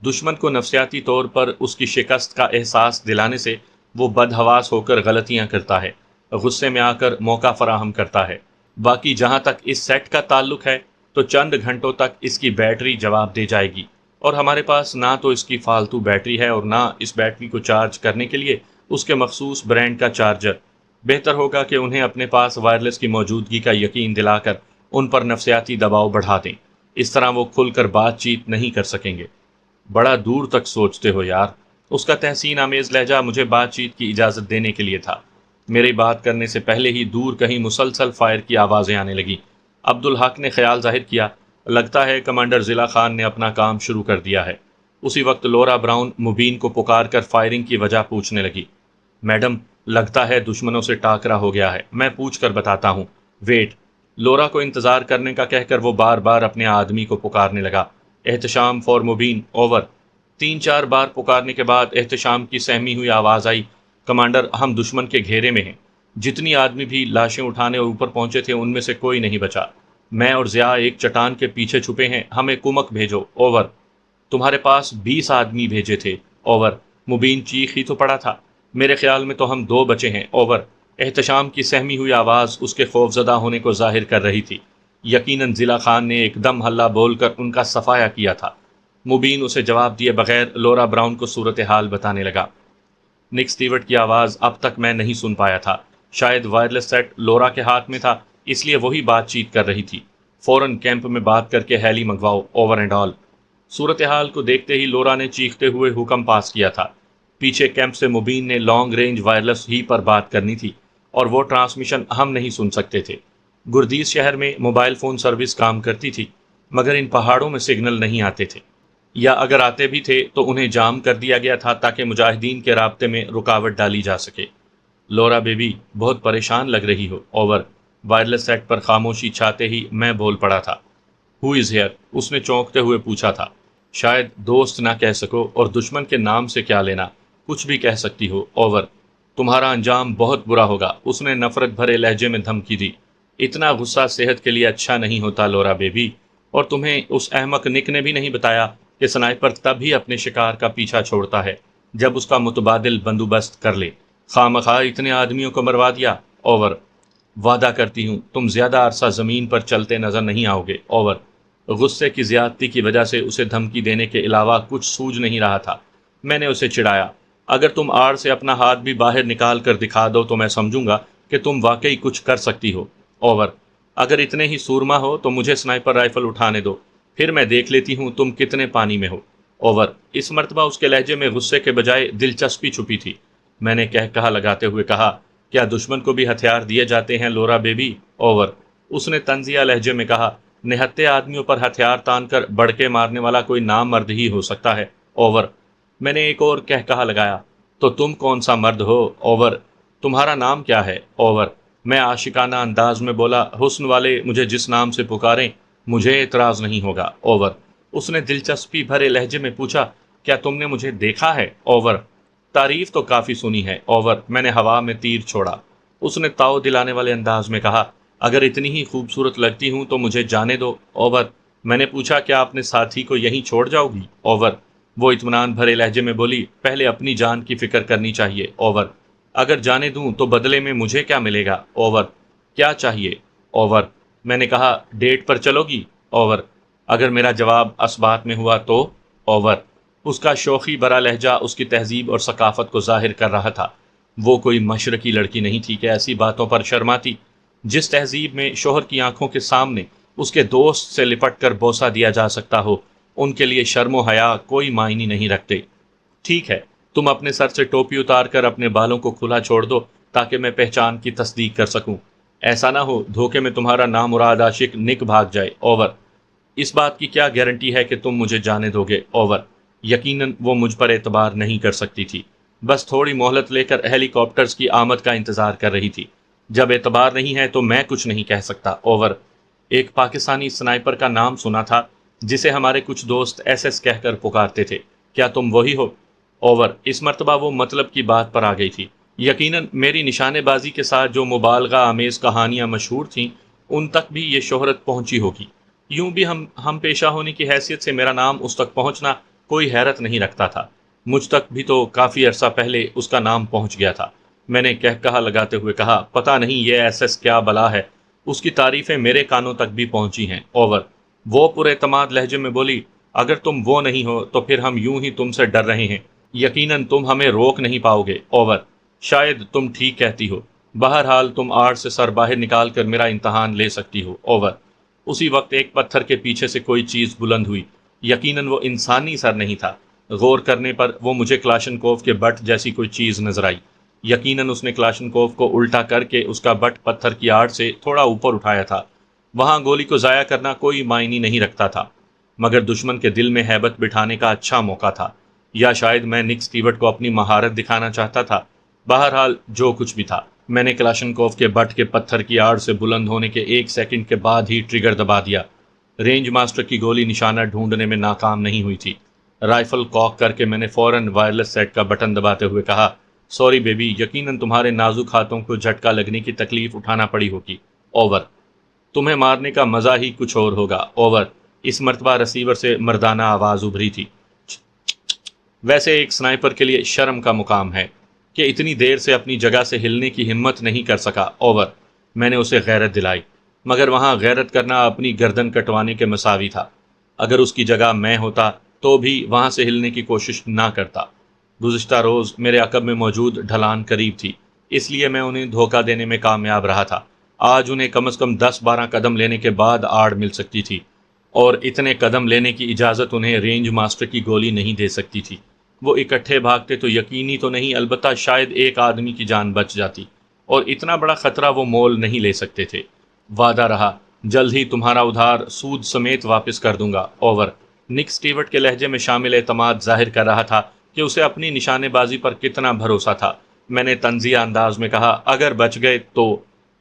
دشمن کو نفسیاتی طور پر اس کی شکست کا احساس دلانے سے وہ بدحواس ہو کر غلطیاں کرتا ہے، غصے میں آ کر موقع فراہم کرتا ہے۔ باقی جہاں تک اس سیٹ کا تعلق ہے تو چند گھنٹوں تک اس کی بیٹری جواب دے جائے گی، اور ہمارے پاس نہ تو اس کی فالتو بیٹری ہے اور نہ اس بیٹری کو چارج کرنے کے لیے اس کے مخصوص برانڈ کا چارجر۔ بہتر ہوگا کہ انہیں اپنے پاس وائرلیس کی موجودگی کا یقین دلا کر ان پر نفسیاتی دباؤ بڑھا دیں، اس طرح وہ کھل کر بات چیت نہیں کر سکیں گے۔ بڑا دور تک سوچتے ہو یار۔ اس کا تحسین آمیز لہجہ مجھے بات چیت کی اجازت دینے کے لیے تھا۔ میری بات کرنے سے پہلے ہی دور کہیں مسلسل فائر کی آوازیں آنے لگیں۔ عبدالحق نے خیال ظاہر کیا، لگتا ہے کمانڈر ضلع خان نے اپنا کام شروع کر دیا ہے۔ اسی وقت لورا براؤن مبین کو پکار کر فائرنگ کی وجہ پوچھنے لگی۔ میڈم، لگتا ہے دشمنوں سے ٹاکرا ہو گیا ہے، میں پوچھ کر بتاتا ہوں، ویٹ۔ لورا کو انتظار کرنے کا کہہ کر وہ بار بار اپنے آدمی کو پکارنے لگا۔ احتشام فور مبین، اوور۔ 3-4 بار پکارنے کے بعد احتشام کی سہمی ہوئی آواز آئی، کمانڈر، ہم دشمن کے گھیرے میں ہیں، جتنی آدمی بھی لاشیں اٹھانے اور اوپر پہنچے تھے ان میں سے کوئی نہیں بچا۔ میں اور ضیاء ایک چٹان کے پیچھے چھپے ہیں، ہمیں کمک بھیجو، اوور۔ تمہارے پاس 20 آدمی بھیجے تھے، اوور۔ مبین چیخ ہی تو پڑا تھا، میرے خیال میں تو ہم 2 بچے ہیں، اوور۔ احتشام کی سہمی ہوئی آواز اس کے خوفزدہ ہونے کو ظاہر کر رہی تھی۔ یقیناً ضلع خان نے ایک دم ہلہ بول کر ان کا صفایا کیا تھا۔ مبین اسے جواب دیے بغیر لورا براؤن کو صورتحال بتانے لگا۔ نک سٹیورٹ کی آواز اب تک میں نہیں سن پایا تھا، شاید وائرلیس سیٹ لورا کے ہاتھ میں تھا، اس لیے وہی بات چیت کر رہی تھی۔ فوراً کیمپ میں بات کر کے ہیلی منگواؤ، اوور اینڈ آل۔ صورتحال کو دیکھتے ہی لورا نے چیختے ہوئے حکم پاس کیا تھا۔ پیچھے کیمپ سے مبین نے لانگ رینج وائرلیس ہی پر بات کرنی تھی، اور وہ ٹرانسمیشن ہم نہیں سن سکتے تھے۔ گردیز شہر میں موبائل فون سروس کام کرتی تھی، مگر ان پہاڑوں میں سگنل نہیں آتے تھے، یا اگر آتے بھی تھے تو انہیں جام کر دیا گیا تھا تاکہ مجاہدین کے رابطے میں رکاوٹ ڈالی جا سکے۔ لورا بیبی، بہت پریشان لگ رہی ہو، اوور۔ وائرلیس سیٹ پر خاموشی چھاتے ہی میں بول پڑا تھا۔ ہو از ہیئر؟ اس نے چونکتے ہوئے پوچھا تھا۔ شاید دوست نہ کہہ سکو، اور دشمن کے نام سے کیا لینا، کچھ بھی کہہ سکتی ہو، اوور۔ تمہارا انجام بہت برا ہوگا، اس نے نفرت بھرے لہجے میں دھمکی دی۔ اتنا غصہ صحت کے لیے اچھا نہیں ہوتا لورا بیبی، اور تمہیں اس احمق نک نے بھی نہیں بتایا کہ سنائپر تب ہی اپنے شکار کا پیچھا چھوڑتا ہے جب اس کا متبادل بندوبست کر لے۔ خواہ مخواہ اتنے آدمیوں کو مروا دیا۔ اوور۔ وعدہ کرتی ہوں تم زیادہ عرصہ زمین پر چلتے نظر نہیں آؤ گے۔ اوور۔ غصے کی زیادتی کی وجہ سے اسے دھمکی دینے کے علاوہ کچھ سوجھ نہیں رہا تھا۔ میں نے اسے چڑھایا، اگر تم آڑ سے اپنا ہاتھ بھی باہر نکال کر دکھا دو تو میں سمجھوں گا کہ تم واقعی کچھ کر سکتی ہو۔ اوور۔ اگر اتنے ہی سورما ہو تو مجھے سنائپر رائفل اٹھانے دو، پھر میں دیکھ لیتی ہوں تم کتنے پانی میں ہو۔ اوور۔ اس مرتبہ اس کے لہجے میں غصے کے بجائے دلچسپی چھپی تھی۔ میں نے کہا لگاتے ہوئے کہا، کیا دشمن کو بھی ہتھیار دیے جاتے ہیں لورا بیبی؟ اوور۔ اس نے طنزیہ لہجے میں کہا، نہتے آدمیوں پر ہتھیار تان کر بڑکے مارنے والا کوئی نام مرد ہی ہو سکتا ہے۔ اوور۔ میں نے ایک اور کہا لگایا، تو تم کون سا مرد ہو؟ اوور۔ تمہارا نام کیا ہے؟ اوور۔ میں عاشقانہ انداز میں بولا، حسن والے مجھے جس نام سے پکاریں مجھے اعتراض نہیں ہوگا۔ اوور۔ اس نے دلچسپی بھرے لہجے میں پوچھا، کیا تم نے مجھے دیکھا ہے؟ اوور۔ تعریف تو کافی سنی ہے۔ اوور۔ میں نے ہوا میں تیر چھوڑا۔ اس نے تاؤ دلانے والے انداز میں کہا، اگر اتنی ہی خوبصورت لگتی ہوں تو مجھے جانے دو۔ اوور۔ میں نے پوچھا، کیا اپنے ساتھی کو یہیں چھوڑ جاؤ گی؟ اوور۔ وہ اطمینان بھرے لہجے میں بولی، پہلے اپنی جان کی فکر کرنی چاہیے۔ اوور۔ اگر جانے دوں تو بدلے میں مجھے کیا ملے گا؟ اوور۔ کیا چاہیے؟ اوور۔ میں نے کہا، ڈیٹ پر چلو گی؟ اوور۔ اگر میرا جواب اثبات میں ہوا تو؟ اوور۔ اس کا شوخی برا لہجہ اس کی تہذیب اور ثقافت کو ظاہر کر رہا تھا۔ وہ کوئی مشرقی لڑکی نہیں تھی کہ ایسی باتوں پر شرماتی۔ جس تہذیب میں شوہر کی آنکھوں کے سامنے اس کے دوست سے لپٹ کر بوسہ دیا جا سکتا ہو، ان کے لیے شرم و حیا کوئی معنی نہیں رکھتے۔ ٹھیک ہے، تم اپنے سر سے ٹوپی اتار کر اپنے بالوں کو کھلا چھوڑ دو تاکہ میں پہچان کی تصدیق کر سکوں۔ ایسا نہ ہو دھوکے میں تمہارا نامراد عاشق نک بھاگ جائے۔ اوور۔ اس بات کی کیا گارنٹی ہے کہ تم مجھے جانے دو گے؟ اوور۔ یقیناً وہ مجھ پر اعتبار نہیں کر سکتی تھی، بس تھوڑی مہلت لے کر ہیلی کاپٹرز کی آمد کا انتظار کر رہی تھی۔ جب اعتبار نہیں ہے تو میں کچھ نہیں کہہ سکتا۔ اوور۔ ایک پاکستانی سنائپر کا نام سنا تھا جسے ہمارے کچھ دوست ایس ایس کہہ کر پکارتے تھے، کیا تم وہی ہو؟ اوور۔ اس مرتبہ وہ مطلب کی بات پر آ گئی تھی۔ یقیناً میری نشانے بازی کے ساتھ جو مبالغہ آمیز کہانیاں مشہور تھیں ان تک بھی یہ شہرت پہنچی ہوگی۔ یوں بھی ہم پیشہ ہونے کی حیثیت سے میرا نام اس تک پہنچنا کوئی حیرت نہیں رکھتا تھا۔ مجھ تک بھی تو کافی عرصہ پہلے اس کا نام پہنچ گیا تھا۔ میں نے کہا لگاتے ہوئے کہا، پتہ نہیں یہ ایس ایس کیا بلا ہے، اس کی تعریفیں میرے کانوں تک بھی پہنچی ہیں۔ اوور۔ وہ پر اعتماد لہجے میں بولی، اگر تم وہ نہیں ہو تو پھر ہم یوں ہی تم سے ڈر رہے ہیں، یقیناً تم ہمیں روک نہیں پاؤ گے۔ اوور۔ شاید تم ٹھیک کہتی ہو، بہرحال تم آڑ سے سر باہر نکال کر میرا امتحان لے سکتی ہو۔ اوور۔ اسی وقت ایک پتھر کے پیچھے سے کوئی چیز بلند ہوئی، یقیناً وہ انسانی سر نہیں تھا۔ غور کرنے پر وہ مجھے کلاشنکوف کے بٹ جیسی کوئی چیز نظر آئی۔ یقیناً اس نے کلاشنکوف کو الٹا کر کے اس کا بٹ پتھر کی آڑ سے تھوڑا اوپر اٹھایا تھا۔ وہاں گولی کو ضائع کرنا کوئی معنی نہیں رکھتا تھا، مگر دشمن کے دل میں ہیبت بٹھانے کا اچھا موقع تھا، یا شاید میں نک سٹیورٹ کو اپنی مہارت دکھانا چاہتا تھا۔ بہرحال جو کچھ بھی تھا، میں نے کلاشنکوف کے بٹ کے پتھر کی آڑ سے بلند ہونے کے 1 سیکنڈ کے بعد ہی ٹریگر دبا دیا۔ رینج ماسٹر کی گولی نشانہ ڈھونڈنے میں ناکام نہیں ہوئی تھی۔ رائفل کاک کر کے میں نے فوراً وائرلیس سیٹ کا بٹن دباتے ہوئے کہا، سوری بیبی، یقیناً تمہارے نازک ہاتھوں کو جھٹکا لگنے کی تکلیف اٹھانا پڑی ہوگی۔ اوور۔ تمہیں مارنے کا مزہ ہی کچھ اور ہوگا۔ اوور۔ اس مرتبہ ریسیور سے مردانہ آواز ابھری تھی۔ ویسے ایک سنائپر کے لیے شرم کا مقام ہے کہ اتنی دیر سے اپنی جگہ سے ہلنے کی ہمت نہیں کر سکا۔ اوور۔ میں نے اسے غیرت دلائی، مگر وہاں غیرت کرنا اپنی گردن کٹوانے کے مساوی تھا۔ اگر اس کی جگہ میں ہوتا تو بھی وہاں سے ہلنے کی کوشش نہ کرتا۔ گزشتہ روز میرے عقب میں موجود ڈھلان قریب تھی، اس لیے میں انہیں دھوکہ دینے میں کامیاب رہا تھا۔ آج انہیں کم از کم 10-12 قدم لینے کے بعد آڑ مل سکتی تھی، اور اتنے قدم لینے کی اجازت انہیں رینج ماسٹر کی گولی نہیں دے سکتی تھی۔ وہ اکٹھے بھاگتے تو یقینی تو نہیں، البتہ شاید ایک آدمی کی جان بچ جاتی، اور اتنا بڑا خطرہ وہ مول نہیں لے سکتے تھے۔ وعدہ رہا، جلد ہی تمہارا ادھار سود سمیت واپس کر دوں گا۔ اوور۔ نک سٹیورٹ کے لہجے میں شامل اعتماد ظاہر کر رہا تھا کہ اسے اپنی نشانے بازی پر کتنا بھروسہ تھا۔ میں نے طنزیہ انداز میں کہا، اگر بچ گئے تو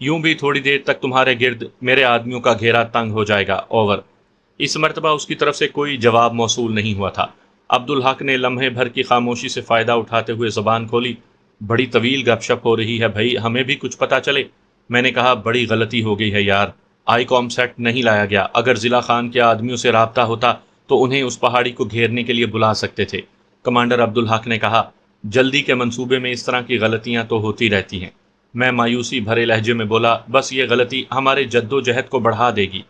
یوں بھی تھوڑی دیر تک تمہارے گرد میرے آدمیوں کا گھیرا تنگ ہو جائے گا۔ اوور۔ اس مرتبہ اس کی طرف سے کوئی جواب موصول نہیں ہوا تھا۔ عبدالحق نے لمحے بھر کی خاموشی سے فائدہ اٹھاتے ہوئے زبان کھولی، بڑی طویل گپ شپ ہو رہی ہے بھائی، ہمیں بھی کچھ پتہ چلے۔ میں نے کہا، بڑی غلطی ہو گئی ہے یار، آئی کام سیٹ نہیں لایا گیا۔ اگر ضلع خان کے آدمیوں سے رابطہ ہوتا تو انہیں اس پہاڑی کو گھیرنے کے لیے بلا سکتے تھے۔ کمانڈر عبدالحق نے کہا، جلدی کے منصوبے میں اس طرح کی غلطیاں تو ہوتی رہتی ہیں۔ میں مایوسی بھرے لہجے میں بولا، بس یہ غلطی ہمارے جد و جہد کو بڑھا دے گی۔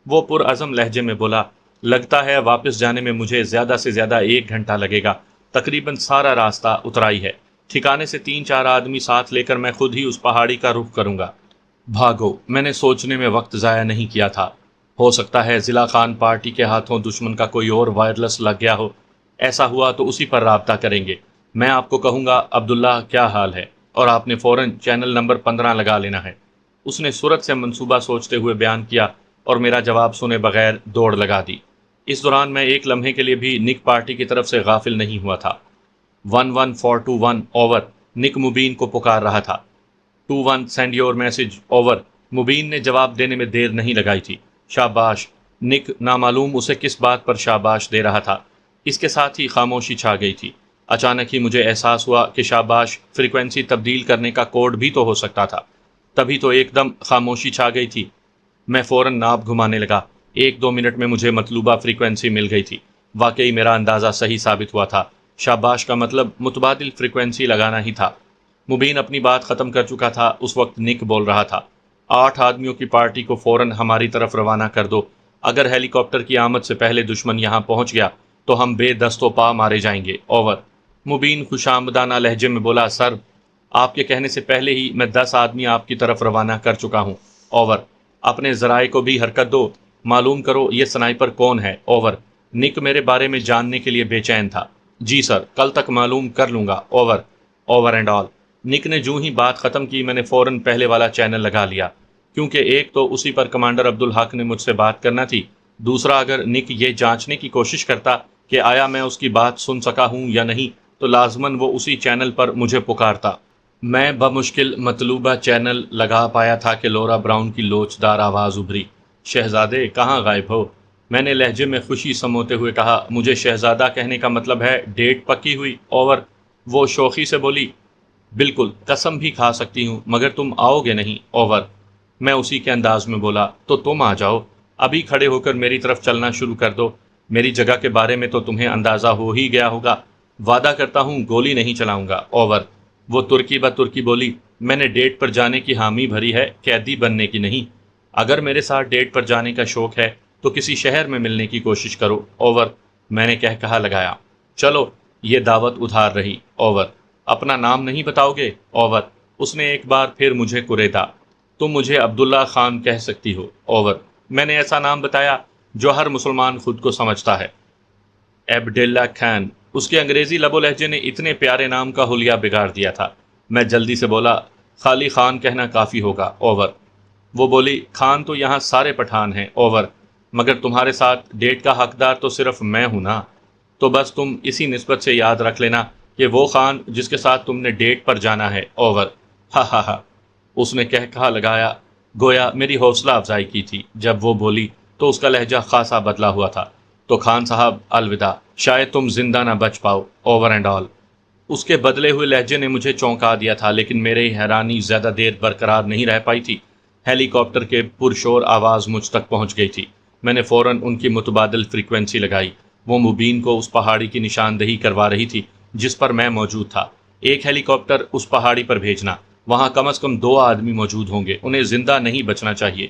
وہ پرعزم لہجے میں بولا، لگتا ہے واپس جانے میں مجھے زیادہ سے زیادہ 1 گھنٹہ لگے گا۔ تقریباً سارا راستہ اترائی ہے۔ ٹھکانے سے 3-4 آدمی ساتھ لے کر میں خود ہی اس پہاڑی کا رخ کروں گا۔ بھاگو، میں نے سوچنے میں وقت ضائع نہیں کیا تھا۔ ہو سکتا ہے ضلع خان پارٹی کے ہاتھوں دشمن کا کوئی اور وائرلس لگ گیا ہو۔ ایسا ہوا تو اسی پر رابطہ کریں گے۔ میں آپ کو کہوں گا، عبداللہ کیا حال ہے، اور آپ نے فوراً چینل نمبر 15 لگا لینا ہے۔ اس نے سرعت سے منصوبہ سوچتے ہوئے بیان کیا اور میرا جواب سنے بغیر دوڑ لگا دی۔ اس دوران میں ایک لمحے کے لیے بھی نک پارٹی کی طرف سے غافل نہیں ہوا تھا۔ 11421 اوور، نک مبین کو پکار رہا تھا۔ 21 سینڈ یور میسج اوور، مبین نے جواب دینے میں دیر نہیں لگائی تھی۔ شاباش، نک نامعلوم اسے کس بات پر شاباش دے رہا تھا۔ اس کے ساتھ ہی خاموشی چھا گئی تھی۔ اچانک ہی مجھے احساس ہوا کہ شاباش فریکوینسی تبدیل کرنے کا کوڈ بھی تو ہو سکتا تھا۔ تبھی تو ایک دم خاموشی چھا گئی تھی۔ میں فوراً ناب گھمانے لگا۔ 1-2 منٹ میں مجھے مطلوبہ فریکوینسی مل گئی تھی۔ واقعی میرا اندازہ صحیح ثابت ہوا تھا۔ شاباش کا مطلب متبادل فریکوینسی لگانا ہی تھا۔ مبین اپنی بات ختم کر چکا تھا۔ اس وقت نک بول رہا تھا، 8 آدمیوں کی پارٹی کو فوراً ہماری طرف روانہ کر دو۔ اگر ہیلی کاپٹر کی آمد سے پہلے دشمن یہاں پہنچ گیا تو ہم بے دست و پا مارے جائیں گے۔ اوور۔ مبین خوشامدانہ لہجے میں بولا، سر، آپ کے کہنے سے پہلے ہی میں 10 آدمی آپ کی طرف روانہ کر چکا ہوں۔ اوور۔ اپنے ذرائع کو بھی حرکت دو، معلوم کرو یہ سنائپر کون ہے۔ اوور۔ نک میرے بارے میں جاننے کے لیے بے چین تھا۔ جی سر، کل تک معلوم کر لوں گا۔ اوور۔ Over and all. نک نے جو ہی بات ختم کی میں نے فوراً پہلے والا چینل لگا لیا، کیونکہ ایک تو اسی پر کمانڈر عبدالحق نے مجھ سے بات کرنا تھی، دوسرا اگر نک یہ جانچنے کی کوشش کرتا کہ آیا میں اس کی بات سن سکا ہوں یا نہیں تو لازماً وہ اسی چینل پر مجھے پکارتا۔ میں بمشکل مطلوبہ چینل لگا پایا تھا کہ لورا براؤن کی لوچدار آواز ابھری، شہزادے کہاں غائب ہو؟ میں نے لہجے میں خوشی سموتے ہوئے کہا، مجھے شہزادہ کہنے کا مطلب ہے ڈیٹ پکی ہوئی۔ اوور۔ وہ شوخی سے بولی، بالکل، قسم بھی کھا سکتی ہوں، مگر تم آؤ گے نہیں۔ اوور۔ میں اسی کے انداز میں بولا، تو تم آ جاؤ، ابھی کھڑے ہو کر میری طرف چلنا شروع کر دو۔ میری جگہ کے بارے میں تو تمہیں اندازہ ہو ہی گیا ہوگا، وعدہ کرتا ہوں گولی نہیں چلاؤں گا۔ اوور۔ وہ ترکی ترکی بولی، میں نے ڈیٹ پر جانے کی حامی بھری ہے، قیدی بننے کی نہیں۔ اگر میرے ساتھ ڈیٹ پر جانے کا شوق ہے تو کسی شہر میں ملنے کی کوشش کرو۔ اوور۔ میں نے کہا لگایا، چلو یہ دعوت ادھار رہی۔ اوور۔ اپنا نام نہیں بتاؤ گے؟ اوور۔ اس نے ایک بار پھر مجھے کریدا، تم مجھے عبداللہ خان کہہ سکتی ہو۔ اوور۔ میں نے ایسا نام بتایا جو ہر مسلمان خود کو سمجھتا ہے، عبداللہ خان۔ اس کے انگریزی لب و لہجے نے اتنے پیارے نام کا حلیہ بگاڑ دیا تھا۔ میں جلدی سے بولا، خالی خان کہنا کافی ہوگا۔ اوور۔ وہ بولی، خان تو یہاں سارے پٹھان ہیں۔ اوور۔ مگر تمہارے ساتھ ڈیٹ کا حقدار تو صرف میں ہوں نا، تو بس تم اسی نسبت سے یاد رکھ لینا کہ وہ خان جس کے ساتھ تم نے ڈیٹ پر جانا ہے۔ اوور۔ ہا ہا ہا۔ اس نے کہا لگایا، گویا میری حوصلہ افزائی کی تھی۔ جب وہ بولی تو اس کا لہجہ خاصا بدلا ہوا تھا۔ تو خان صاحب الوداع، شاید تم زندہ نہ بچ پاؤ۔ Over and all. اس کے بدلے ہوئے لہجے نے مجھے چونکا دیا تھا، لیکن میری حیرانی زیادہ دیر برقرار نہیں رہ پائی تھی۔ ہیلی کاپٹر کے پرشور آواز مجھ تک پہنچ گئی تھی۔ میں نے فوراً ان کی متبادل فریکوینسی لگائی۔ وہ مبین کو اس پہاڑی کی نشاندہی کروا رہی تھی جس پر میں موجود تھا۔ ایک ہیلی کاپٹر اس پہاڑی پر بھیجنا، وہاں کم از کم 2 آدمی موجود ہوں گے، انہیں زندہ نہیں بچنا چاہیے۔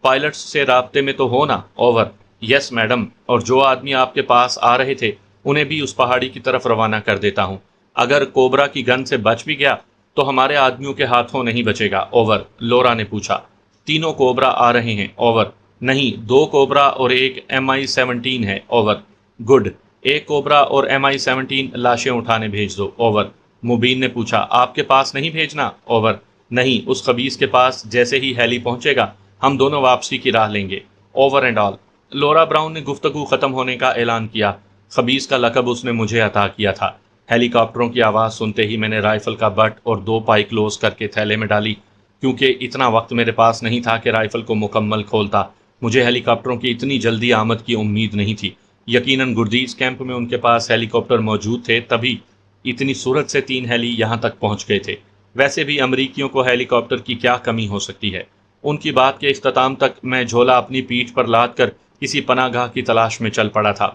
پائلٹس سے رابطے میں تو ہونا؟ اوور۔ یس میڈم، اور جو آدمی آپ کے پاس آ رہے تھے انہیں بھی اس پہاڑی کی طرف روانہ کر دیتا ہوں۔ اگر کوبرا کی گن سے بچ بھی گیا تو ہمارے آدمیوں کے ہاتھوں نہیں بچے گا۔ اوور۔ لورا نے پوچھا، تینوں کوبرا آ رہے ہیں؟ اوور۔ نہیں، 2 کوبرا اور ایک MI-17 ہے۔ اوور۔ گڈ، ایک کوبرا اور MI-17 لاشیں اٹھانے بھیج دو۔ اوور۔ مبین نے پوچھا، آپ کے پاس نہیں بھیجنا؟ اوور۔ نہیں، اس خبیث کے پاس جیسے ہی ہیلی پہنچے گا ہم دونوں واپسی کی راہ لیں گے۔ Over and all. Laura brown نے گفتگو ختم ہونے کا اعلان کیا۔ خبیث کا لقب اس نے مجھے عطا کیا تھا۔ ہیلی کاپٹروں کی آواز سنتے ہی میں نے رائفل کا بٹ اور 2 پائی کلوز کر کے تھیلے میں ڈالی، کیونکہ اتنا وقت میرے پاس نہیں تھا کہ رائفل کو مکمل کھولتا۔ مجھے ہیلی کاپٹروں کی اتنی جلدی آمد کی امید نہیں تھی۔ یقیناً گردیز کیمپ میں ان کے پاس ہیلی کاپٹر موجود تھے، تبھی اتنی صورت سے 3 ہیلی یہاں تک پہنچ گئے تھے۔ ویسے بھی امریکیوں کو ہیلی کاپٹر کی کیا کمی ہو سکتی ہے؟ ان کی بات کے اختتام تک میں جھولا اپنی پیٹھ پر لاد کر کسی پناہ گاہ کی تلاش میں چل پڑا تھا۔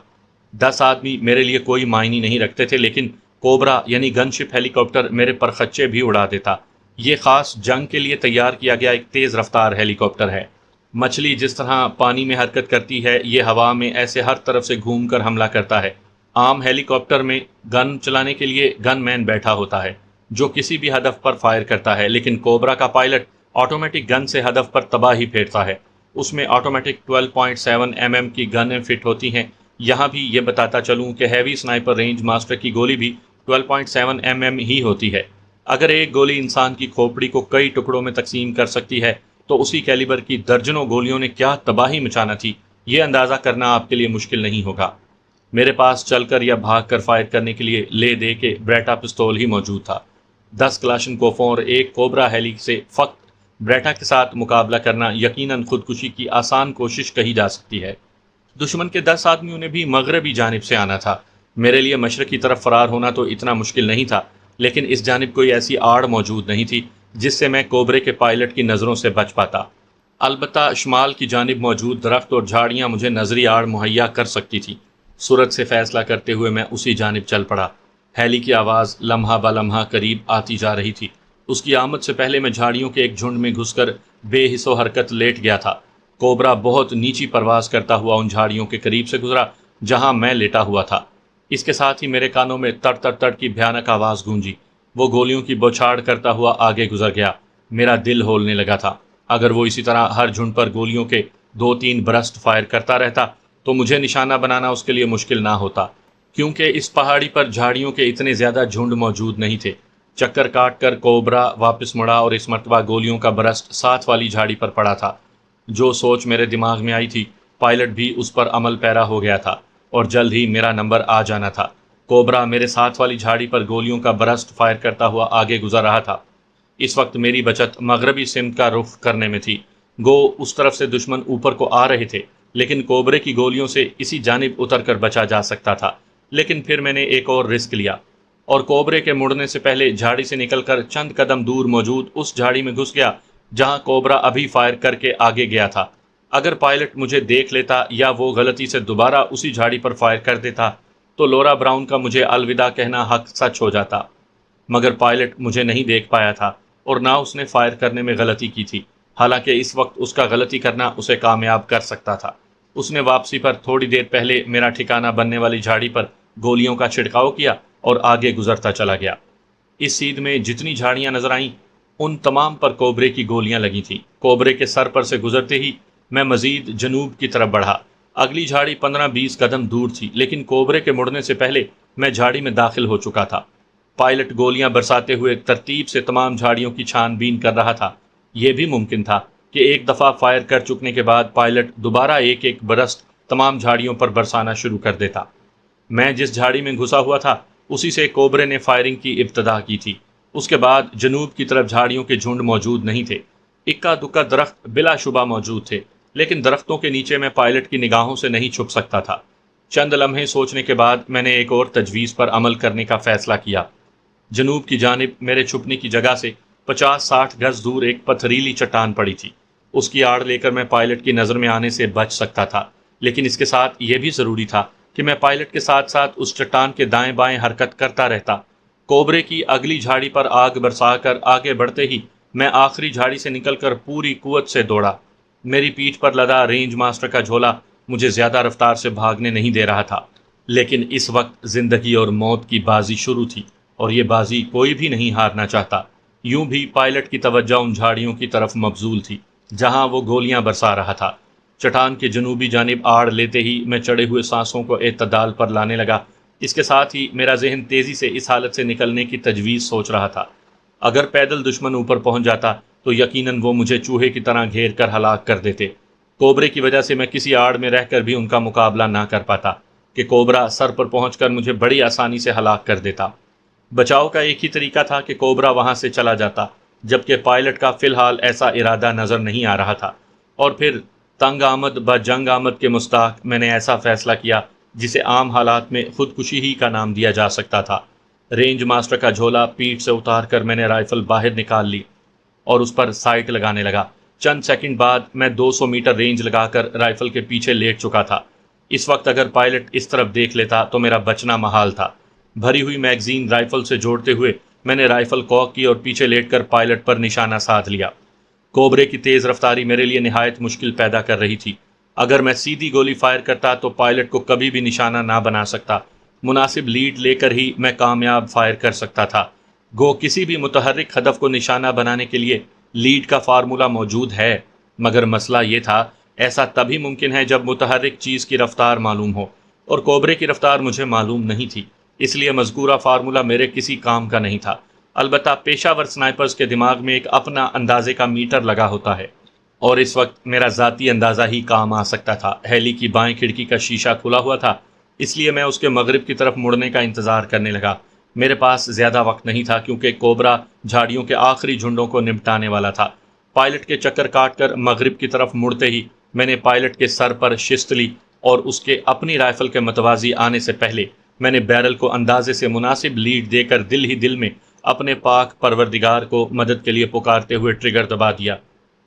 10 آدمی میرے لیے کوئی معنی نہیں رکھتے تھے، لیکن کوبرا یعنی گن شپ ہیلی کاپٹر میرے پرخچے بھی اڑا دیتا۔ یہ خاص جنگ کے لیے تیار کیا گیا ایک تیز رفتار ہیلی کاپٹر ہے۔ مچھلی جس طرح پانی میں حرکت کرتی ہے، یہ ہوا میں ایسے ہر طرف سے گھوم کر حملہ کرتا ہے۔ عام ہیلی کاپٹر میں گن چلانے کے لیے گن مین بیٹھا ہوتا ہے جو کسی بھی ہدف پر فائر کرتا ہے، لیکن کوبرا کا پائلٹ آٹومیٹک گن سے ہدف پر تباہی پھیرتا ہے۔ اس میں آٹومیٹک 12.7 mm کی گنیں فٹ ہوتی ہیں۔ یہاں بھی یہ بتاتا چلوں کہ ہیوی سنائپر رینج ماسٹر کی گولی بھی 12.7 mm ہی ہوتی ہے۔ اگر ایک گولی انسان کی کھوپڑی کو کئی ٹکڑوں میں تقسیم کر سکتی ہے تو اسی کیلیبر کی درجنوں گولیوں نے کیا تباہی مچانا تھی، یہ اندازہ کرنا آپ کے لیے مشکل نہیں ہوگا۔ میرے پاس چل کر یا بھاگ کر فائر کرنے کے لیے لے دے کے بریٹا پستول ہی موجود تھا۔ 10 کلاشنکوفوں اور ایک کوبرا ہیلی سے فقط بریٹا کے ساتھ مقابلہ کرنا یقیناً خودکشی کی آسان کوشش کہی جا سکتی ہے۔ دشمن کے 10 آدمیوں نے بھی مغربی جانب سے آنا تھا۔ میرے لیے مشرقی طرف فرار ہونا تو اتنا مشکل نہیں تھا، لیکن اس جانب کوئی ایسی آڑ موجود نہیں تھی جس سے میں کوبرے کے پائلٹ کی نظروں سے بچ پاتا۔ البتہ شمال کی جانب موجود درخت اور جھاڑیاں مجھے نظری آڑ مہیا کر سکتی تھی۔ صورت سے فیصلہ کرتے ہوئے میں اسی جانب چل پڑا۔ ہیلی کی آواز لمحہ بہ لمحہ قریب آتی جا رہی تھی۔ اس کی آمد سے پہلے میں جھاڑیوں کے ایک جھنڈ میں گھس کر بے حس و حرکت لیٹ گیا تھا۔ کوبرا بہت نیچی پرواز کرتا ہوا ان جھاڑیوں کے قریب سے گزرا جہاں میں لیٹا ہوا تھا۔ اس کے ساتھ ہی میرے کانوں میں تڑ تڑ تڑ کی بھیانک آواز گونجی۔ وہ گولیوں کی بوچھاڑ کرتا ہوا آگے گزر گیا۔ میرا دل ہولنے لگا تھا۔ اگر وہ اسی طرح ہر جھنڈ پر گولیوں کے 2-3 برسٹ فائر کرتا رہتا تو مجھے نشانہ بنانا اس کے لیے مشکل نہ ہوتا، کیونکہ اس پہاڑی پر جھاڑیوں کے اتنے زیادہ جھنڈ موجود نہیں تھے۔ چکر کاٹ کر کوبرا واپس مڑا اور اس مرتبہ گولیوں کا برسٹ ساتھ والی جھاڑی پر پڑا تھا۔ جو سوچ میرے دماغ میں آئی تھی، پائلٹ بھی اس پر عمل پیرا ہو گیا تھا اور جلد ہی میرا نمبر آ جانا تھا۔ کوبرا میرے ساتھ والی جھاڑی پر گولیوں کا برسٹ فائر کرتا ہوا آگے گزر رہا تھا۔ اس وقت میری بچت مغربی سمت کا رخ کرنے میں تھی۔ گو اس طرف سے دشمن اوپر کو آ رہے تھے، لیکن کوبرے کی گولیوں سے اسی جانب اتر کر بچا جا سکتا تھا۔ لیکن پھر میں نے ایک اور رسک لیا اور کوبرے کے مڑنے سے پہلے جھاڑی سے نکل کر چند قدم دور موجود اس جھاڑی میں گھس گیا جہاں کوبرا ابھی فائر کر کے آگے گیا تھا۔ اگر پائلٹ مجھے دیکھ لیتا یا وہ غلطی سے دوبارہ اسی جھاڑی پر فائر کر دیتا تو لورا براؤن کا مجھے الوداع کہنا حق سچ ہو جاتا۔ مگر پائلٹ مجھے نہیں دیکھ پایا تھا اور نہ اس نے فائر کرنے میں غلطی کی تھی، حالانکہ اس وقت اس کا غلطی کرنا اسے کامیاب کر سکتا تھا۔ اس نے واپسی پر تھوڑی دیر پہلے میرا ٹھکانہ بننے والی جھاڑی پر گولیوں کا چھڑکاؤ کیا اور آگے گزرتا چلا گیا۔ اس سیدھ میں جتنی جھاڑیاں نظر آئیں ان تمام پر کوبرے کی گولیاں لگی تھیں۔ کوبرے کے سر پر سے گزرتے ہی میں مزید جنوب کی طرف بڑھا۔ اگلی جھاڑی 15-20 قدم دور تھی، لیکن کوبرے کے مڑنے سے پہلے میں جھاڑی میں داخل ہو چکا تھا۔ پائلٹ گولیاں برساتے ہوئے ترتیب سے تمام جھاڑیوں کی چھان بین کر رہا تھا۔ یہ بھی ممکن تھا کہ ایک دفعہ فائر کر چکنے کے بعد پائلٹ دوبارہ ایک ایک برسٹ تمام جھاڑیوں پر برسانا شروع کر دیتا۔ میں جس جھاڑی میں گھسا ہوا تھا اسی سے کوبرے نے فائرنگ کی ابتدا کی تھی۔ اس کے بعد جنوب کی طرف جھاڑیوں کے جھنڈ موجود نہیں تھے۔ اکا دکا درخت بلا شبہ موجود تھے، لیکن درختوں کے نیچے میں پائلٹ کی نگاہوں سے نہیں چھپ سکتا تھا۔ چند لمحے سوچنے کے بعد میں نے ایک اور تجویز پر عمل کرنے کا فیصلہ کیا۔ جنوب کی جانب میرے چھپنے کی جگہ سے 50-60 گز دور ایک پتھریلی چٹان پڑی تھی۔ اس کی آڑ لے کر میں پائلٹ کی نظر میں آنے سے بچ سکتا تھا، لیکن اس کے ساتھ یہ بھی ضروری تھا کہ میں پائلٹ کے ساتھ ساتھ اس چٹان کے دائیں بائیں حرکت کرتا رہتا۔ کوبرے کی اگلی جھاڑی پر آگ برسا کر آگے بڑھتے ہی میں آخری جھاڑی سے نکل کر پوری قوت سے دوڑا۔ میری پیٹھ پر لدا رینج ماسٹر کا جھولا مجھے زیادہ رفتار سے بھاگنے نہیں دے رہا تھا، لیکن اس وقت زندگی اور موت کی بازی شروع تھی اور یہ بازی کوئی بھی نہیں ہارنا چاہتا۔ یوں بھی پائلٹ کی توجہ ان جھاڑیوں کی طرف مبذول تھی جہاں وہ گولیاں برسا رہا تھا۔ چٹان کی جنوبی جانب آڑ لیتے ہی میں چڑھے ہوئے سانسوں کو اعتدال پر لانے لگا۔ اس کے ساتھ ہی میرا ذہن تیزی سے اس حالت سے نکلنے کی تجویز سوچ رہا تھا۔ اگر پیدل دشمن اوپر پہنچ جاتا تو یقیناً وہ مجھے چوہے کی طرح گھیر کر ہلاک کر دیتے۔ کوبرے کی وجہ سے میں کسی آڑ میں رہ کر بھی ان کا مقابلہ نہ کر پاتا کہ کوبرا سر پر پہنچ کر مجھے بڑی آسانی سے ہلاک کر دیتا۔ بچاؤ کا ایک ہی طریقہ تھا کہ کوبرا وہاں سے چلا جاتا، جبکہ پائلٹ کا فی الحال ایسا ارادہ نظر نہیں آ رہا تھا۔ اور پھر تنگ آمد با جنگ آمد کے مستحق میں نے ایسا فیصلہ کیا جسے عام حالات میں خودکشی ہی کا نام دیا جا سکتا تھا۔ رینج ماسٹر کا جھولا پیٹھ سے اتار کر میں نے رائفل باہر نکال لی اور اس پر سائٹ لگانے لگا۔ چند سیکنڈ بعد میں 200 میٹر رینج لگا کر رائفل کے پیچھے لیٹ چکا تھا۔ اس وقت اگر پائلٹ اس طرف دیکھ لیتا تو میرا بچنا محال تھا۔ بھری ہوئی میگزین رائفل سے جوڑتے ہوئے میں نے رائفل کاک کی اور پیچھے لیٹ کر پائلٹ پر نشانہ سادھ لیا۔ کوبرے کی تیز رفتاری میرے لیے نہایت مشکل پیدا کر رہی تھی۔ اگر میں سیدھی گولی فائر کرتا تو پائلٹ کو کبھی بھی نشانہ نہ بنا سکتا۔ مناسب لیڈ لے کر ہی میں کامیاب فائر کر سکتا تھا۔ گو کسی بھی متحرک ہدف کو نشانہ بنانے کے لیے لیڈ کا فارمولہ موجود ہے، مگر مسئلہ یہ تھا ایسا تبھی ممکن ہے جب متحرک چیز کی رفتار معلوم ہو، اور کوبرے کی رفتار مجھے معلوم نہیں تھی، اس لیے مذکورہ فارمولہ میرے کسی کام کا نہیں تھا۔ البتہ پیشہ ور سنائپرز کے دماغ میں ایک اپنا اندازے کا میٹر لگا ہوتا ہے، اور اس وقت میرا ذاتی اندازہ ہی کام آ سکتا تھا۔ ہیلی کی بائیں کھڑکی کا شیشہ کھلا ہوا تھا، اس لیے میں اس کے مغرب کی طرف مڑنے کا انتظار کرنے لگا۔ میرے پاس زیادہ وقت نہیں تھا کیونکہ کوبرا جھاڑیوں کے آخری جھنڈوں کو نمٹانے والا تھا۔ پائلٹ کے چکر کاٹ کر مغرب کی طرف مڑتے ہی میں نے پائلٹ کے سر پر شست لی، اور اس کے اپنی رائفل کے متوازی آنے سے پہلے میں نے بیرل کو اندازے سے مناسب لیڈ دے کر دل ہی دل میں اپنے پاک پروردگار کو مدد کے لیے پکارتے ہوئے ٹریگر دبا دیا۔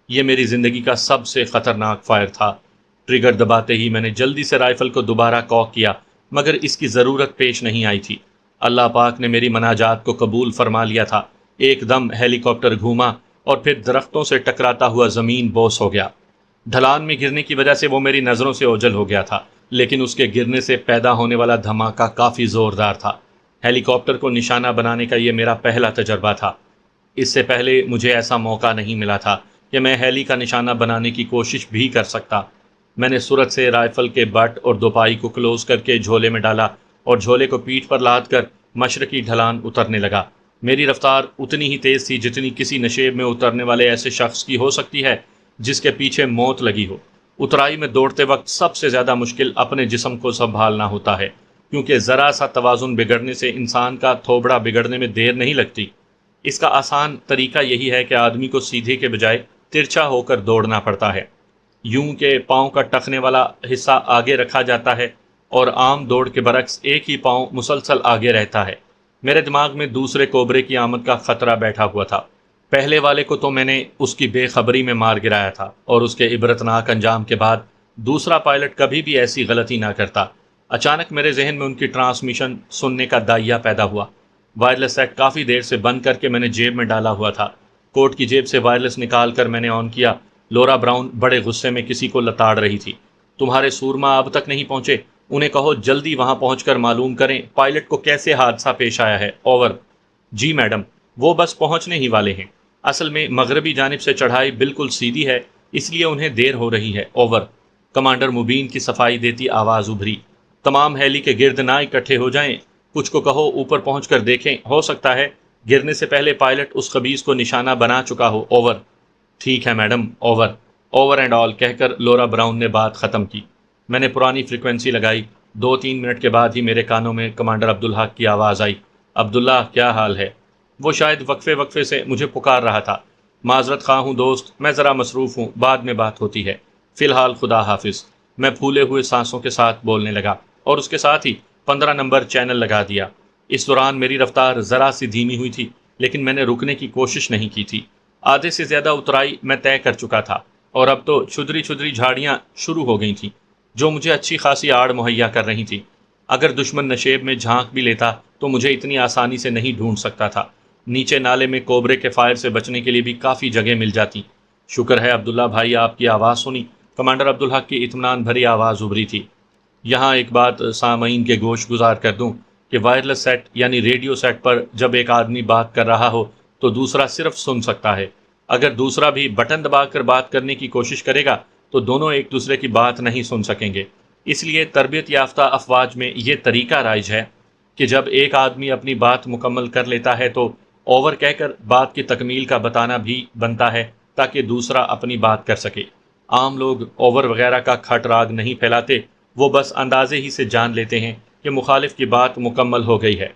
یہ میری زندگی کا سب سے خطرناک فائر تھا۔ ٹریگر دباتے ہی میں نے جلدی سے رائفل کو دوبارہ کاک کیا، مگر اس کی ضرورت پیش نہیں آئی تھی۔ اللہ پاک نے میری مناجات کو قبول فرما لیا تھا۔ ایک دم ہیلی کاپٹر گھوما اور پھر درختوں سے ٹکراتا ہوا زمین بوس ہو گیا۔ ڈھلان میں گرنے کی وجہ سے وہ میری نظروں سے اوجھل ہو گیا تھا، لیکن اس کے گرنے سے پیدا ہونے والا دھماکہ کافی زوردار تھا۔ ہیلی کاپٹر کو نشانہ بنانے کا یہ میرا پہلا تجربہ تھا۔ اس سے پہلے مجھے ایسا موقع نہیں ملا تھا کہ میں ہیلی کا نشانہ بنانے کی کوشش بھی کر سکتا۔ میں نے سرعت سے رائفل کے بٹ اور دوپائی کو کلوز کر کے جھولے میں ڈالا اور جھولے کو پیٹھ پر لاد کر مشرقی ڈھلان اترنے لگا۔ میری رفتار اتنی ہی تیز تھی جتنی کسی نشیب میں اترنے والے ایسے شخص کی ہو سکتی ہے جس کے پیچھے موت لگی ہو۔ اترائی میں دوڑتے وقت سب سے زیادہ مشکل اپنے جسم کو سنبھالنا ہوتا ہے، کیونکہ ذرا سا توازن بگڑنے سے انسان کا تھوبڑا بگڑنے میں دیر نہیں لگتی۔ اس کا آسان طریقہ یہی ہے کہ آدمی کو سیدھے کے بجائے ترچھا ہو کر دوڑنا پڑتا ہے، یوں کہ پاؤں کا ٹخنے والا حصہ آگے رکھا جاتا ہے اور عام دوڑ کے برعکس ایک ہی پاؤں مسلسل آگے رہتا ہے۔ میرے دماغ میں دوسرے کوبرے کی آمد کا خطرہ بیٹھا ہوا تھا۔ پہلے والے کو تو میں نے اس کی بے خبری میں مار گرایا تھا، اور اس کے عبرتناک انجام کے بعد دوسرا پائلٹ کبھی بھی ایسی غلطی نہ کرتا۔ اچانک میرے ذہن میں ان کی ٹرانسمیشن سننے کا دائیا پیدا ہوا۔ وائرلیس سیٹ کافی دیر سے بند کر کے میں نے جیب میں ڈالا ہوا تھا۔ کوٹ کی جیب سے وائرلیس نکال کر میں نے آن کیا۔ لورا براؤن بڑے غصے میں کسی کو لتاڑ رہی تھی۔ تمہارے سورما اب تک نہیں پہنچے، انہیں کہو جلدی وہاں پہنچ کر معلوم کریں پائلٹ کو کیسے حادثہ پیش آیا ہے۔ اوور۔ جی میڈم، وہ بس پہنچنے ہی والے ہیں۔ اصل میں مغربی جانب سے چڑھائی بالکل سیدھی ہے، اس لیے انہیں دیر ہو رہی ہے۔ اوور۔ کمانڈر مبین کی صفائی دیتی آواز ابھری۔ تمام ہیلی کے گرد نہ اکٹھے ہو جائیں، کچھ کو کہو اوپر پہنچ کر دیکھیں، ہو سکتا ہے گرنے سے پہلے پائلٹ اس خبیث کو نشانہ بنا چکا ہو۔ اوور۔ ٹھیک ہے madam, over. Over and all کہہ کر لورا براؤن نے بات ختم کی۔ میں نے پرانی فریکوینسی لگائی۔ 2-3 منٹ کے بعد ہی میرے کانوں میں کمانڈر عبدالحق کی آواز آئی۔ عبداللہ، کیا حال ہے؟ وہ شاید وقفے سے مجھے پکار رہا تھا۔ معذرت خواہ ہوں دوست، میں ذرا مصروف ہوں، بعد میں بات ہوتی ہے۔ فی الحال خدا حافظ۔ میں پھولے ہوئے سانسوں کے ساتھ بولنے لگا، اور اس کے ساتھ ہی 15 نمبر چینل لگا دیا۔ اس دوران میری رفتار ذرا سی دھیمی ہوئی تھی، لیکن میں نے رکنے کی کوشش نہیں کی تھی۔ آدھے سے زیادہ اترائی میں طے کر چکا تھا، اور اب تو چھدری جھاڑیاں شروع ہو گئی تھیں جو مجھے اچھی خاصی آڑ مہیا کر رہی تھی۔ اگر دشمن نشیب میں جھانک بھی لیتا تو مجھے اتنی آسانی سے نہیں ڈھونڈ سکتا تھا۔ نیچے نالے میں کوبرے کے فائر سے بچنے کے لیے بھی کافی جگہ مل جاتی۔ شکر ہے عبداللہ بھائی، آپ کی آواز سنی۔ کمانڈر عبدالحق کی اطمینان بھری آواز ابھری تھی۔ یہاں ایک بات سامعین کے گوش گزار کر دوں کہ وائرلیس سیٹ یعنی ریڈیو سیٹ پر جب ایک آدمی بات کر رہا ہو تو دوسرا صرف سن سکتا ہے۔ اگر دوسرا بھی بٹن دبا کر بات کرنے کی کوشش کرے گا تو دونوں ایک دوسرے کی بات نہیں سن سکیں گے۔ اس لیے تربیت یافتہ افواج میں یہ طریقہ رائج ہے کہ جب ایک آدمی اپنی بات مکمل کر لیتا ہے تو اوور کہہ کر بات کی تکمیل کا بتانا بھی بنتا ہے تاکہ دوسرا اپنی بات کر سکے۔ عام لوگ اوور وغیرہ کا کھٹ راگ نہیں پھیلاتے، وہ بس اندازے ہی سے جان لیتے ہیں کہ مخالف کی بات مکمل ہو گئی ہے۔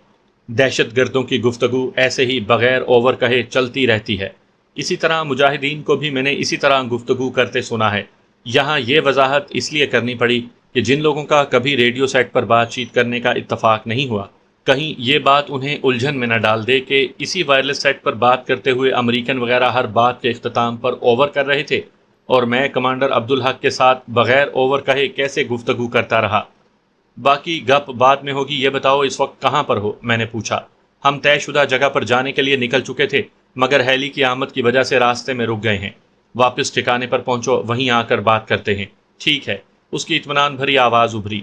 دہشت گردوں کی گفتگو ایسے ہی بغیر اوور کہے چلتی رہتی ہے۔ اسی طرح مجاہدین کو بھی میں نے اسی طرح گفتگو کرتے سنا ہے۔ یہاں یہ وضاحت اس لیے کرنی پڑی کہ جن لوگوں کا کبھی ریڈیو سیٹ پر بات چیت کرنے کا اتفاق نہیں ہوا، کہیں یہ بات انہیں الجھن میں نہ ڈال دے کہ اسی وائرلیس سیٹ پر بات کرتے ہوئے امریکن وغیرہ ہر بات کے اختتام پر اوور کر رہے تھے، اور میں کمانڈر عبدالحق کے ساتھ بغیر اوور کہے کیسے گفتگو کرتا رہا۔ باقی گپ بعد میں ہوگی، یہ بتاؤ اس وقت کہاں پر ہو؟ میں نے پوچھا۔ ہم طے شدہ جگہ پر جانے کے لیے نکل چکے تھے، مگر ہیلی کی آمد کی وجہ سے راستے میں رک گئے ہیں۔ واپس ٹھکانے پر پہنچو، وہیں آ کر بات کرتے ہیں۔ ٹھیک ہے، اس کی اطمینان بھری آواز ابھری۔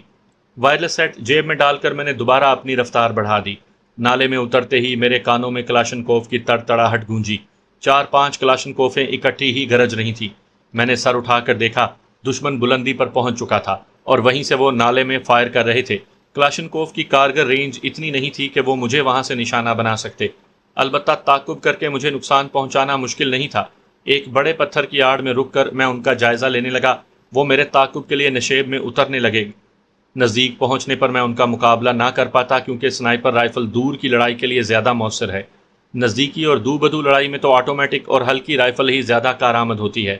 وائرلیس سیٹ جیب میں ڈال کر میں نے دوبارہ اپنی رفتار بڑھا دی۔ نالے میں اترتے ہی میرے کانوں میں کلاشنکوف کی تڑتڑاہٹ گونجی۔ 4-5 کلاشنکوفیں اکٹھی ہی گرج رہی تھیں۔ میں نے سر اٹھا کر دیکھا، دشمن بلندی پر پہنچ چکا تھا اور وہیں سے وہ نالے میں فائر کر رہے تھے۔ کلاشنکوف کی کارگر رینج اتنی نہیں تھی کہ وہ مجھے وہاں سے نشانہ بنا سکتے، البتہ تعاقب کر کے مجھے نقصان پہنچانا مشکل نہیں تھا۔ ایک بڑے پتھر کی آڑ میں رک کر میں ان کا جائزہ لینے لگا۔ وہ میرے تعاقب کے لیے نشیب میں اترنے لگے۔ نزدیک پہنچنے پر میں ان کا مقابلہ نہ کر پاتا، کیونکہ سنائپر رائفل دور کی لڑائی کے لیے زیادہ مؤثر ہے۔ نزدیکی اور دو بدو لڑائی میں تو آٹومیٹک اور ہلکی رائفل ہی زیادہ کارآمد ہوتی ہے۔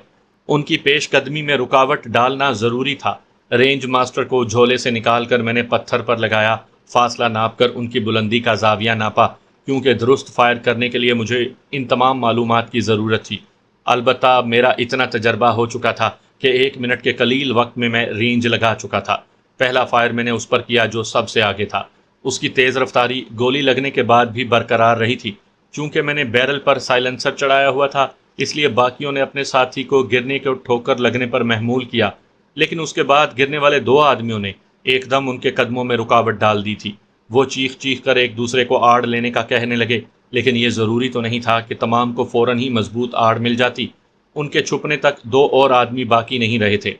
ان کی پیش قدمی میں رکاوٹ ڈالنا ضروری تھا۔ رینج ماسٹر کو جھولے سے نکال کر میں نے پتھر پر لگایا، فاصلہ ناپ کر ان کی بلندی کا زاویہ ناپا، کیونکہ درست فائر کرنے کے لیے مجھے ان تمام معلومات کی ضرورت تھی۔ البتہ میرا اتنا تجربہ ہو چکا تھا کہ 1 منٹ کے قلیل وقت میں رینج لگا چکا تھا۔ پہلا فائر میں نے اس پر کیا جو سب سے آگے تھا۔ اس کی تیز رفتاری گولی لگنے کے بعد بھی برقرار رہی تھی۔ چونکہ میں نے بیرل پر سائلنسر چڑھایا ہوا تھا، اس لیے باقیوں نے اپنے ساتھی کو گرنے کو ٹھوکر لگنے پر محمول کیا، لیکن اس کے بعد گرنے والے 2 آدمیوں نے ایک دم ان کے قدموں میں رکاوٹ ڈال دی تھی۔ وہ چیخ چیخ کر ایک دوسرے کو آڑ لینے کا کہنے لگے، لیکن یہ ضروری تو نہیں تھا کہ تمام کو فوراً ہی مضبوط آڑ مل جاتی۔ ان کے چھپنے تک 2 اور آدمی باقی نہیں رہے تھے۔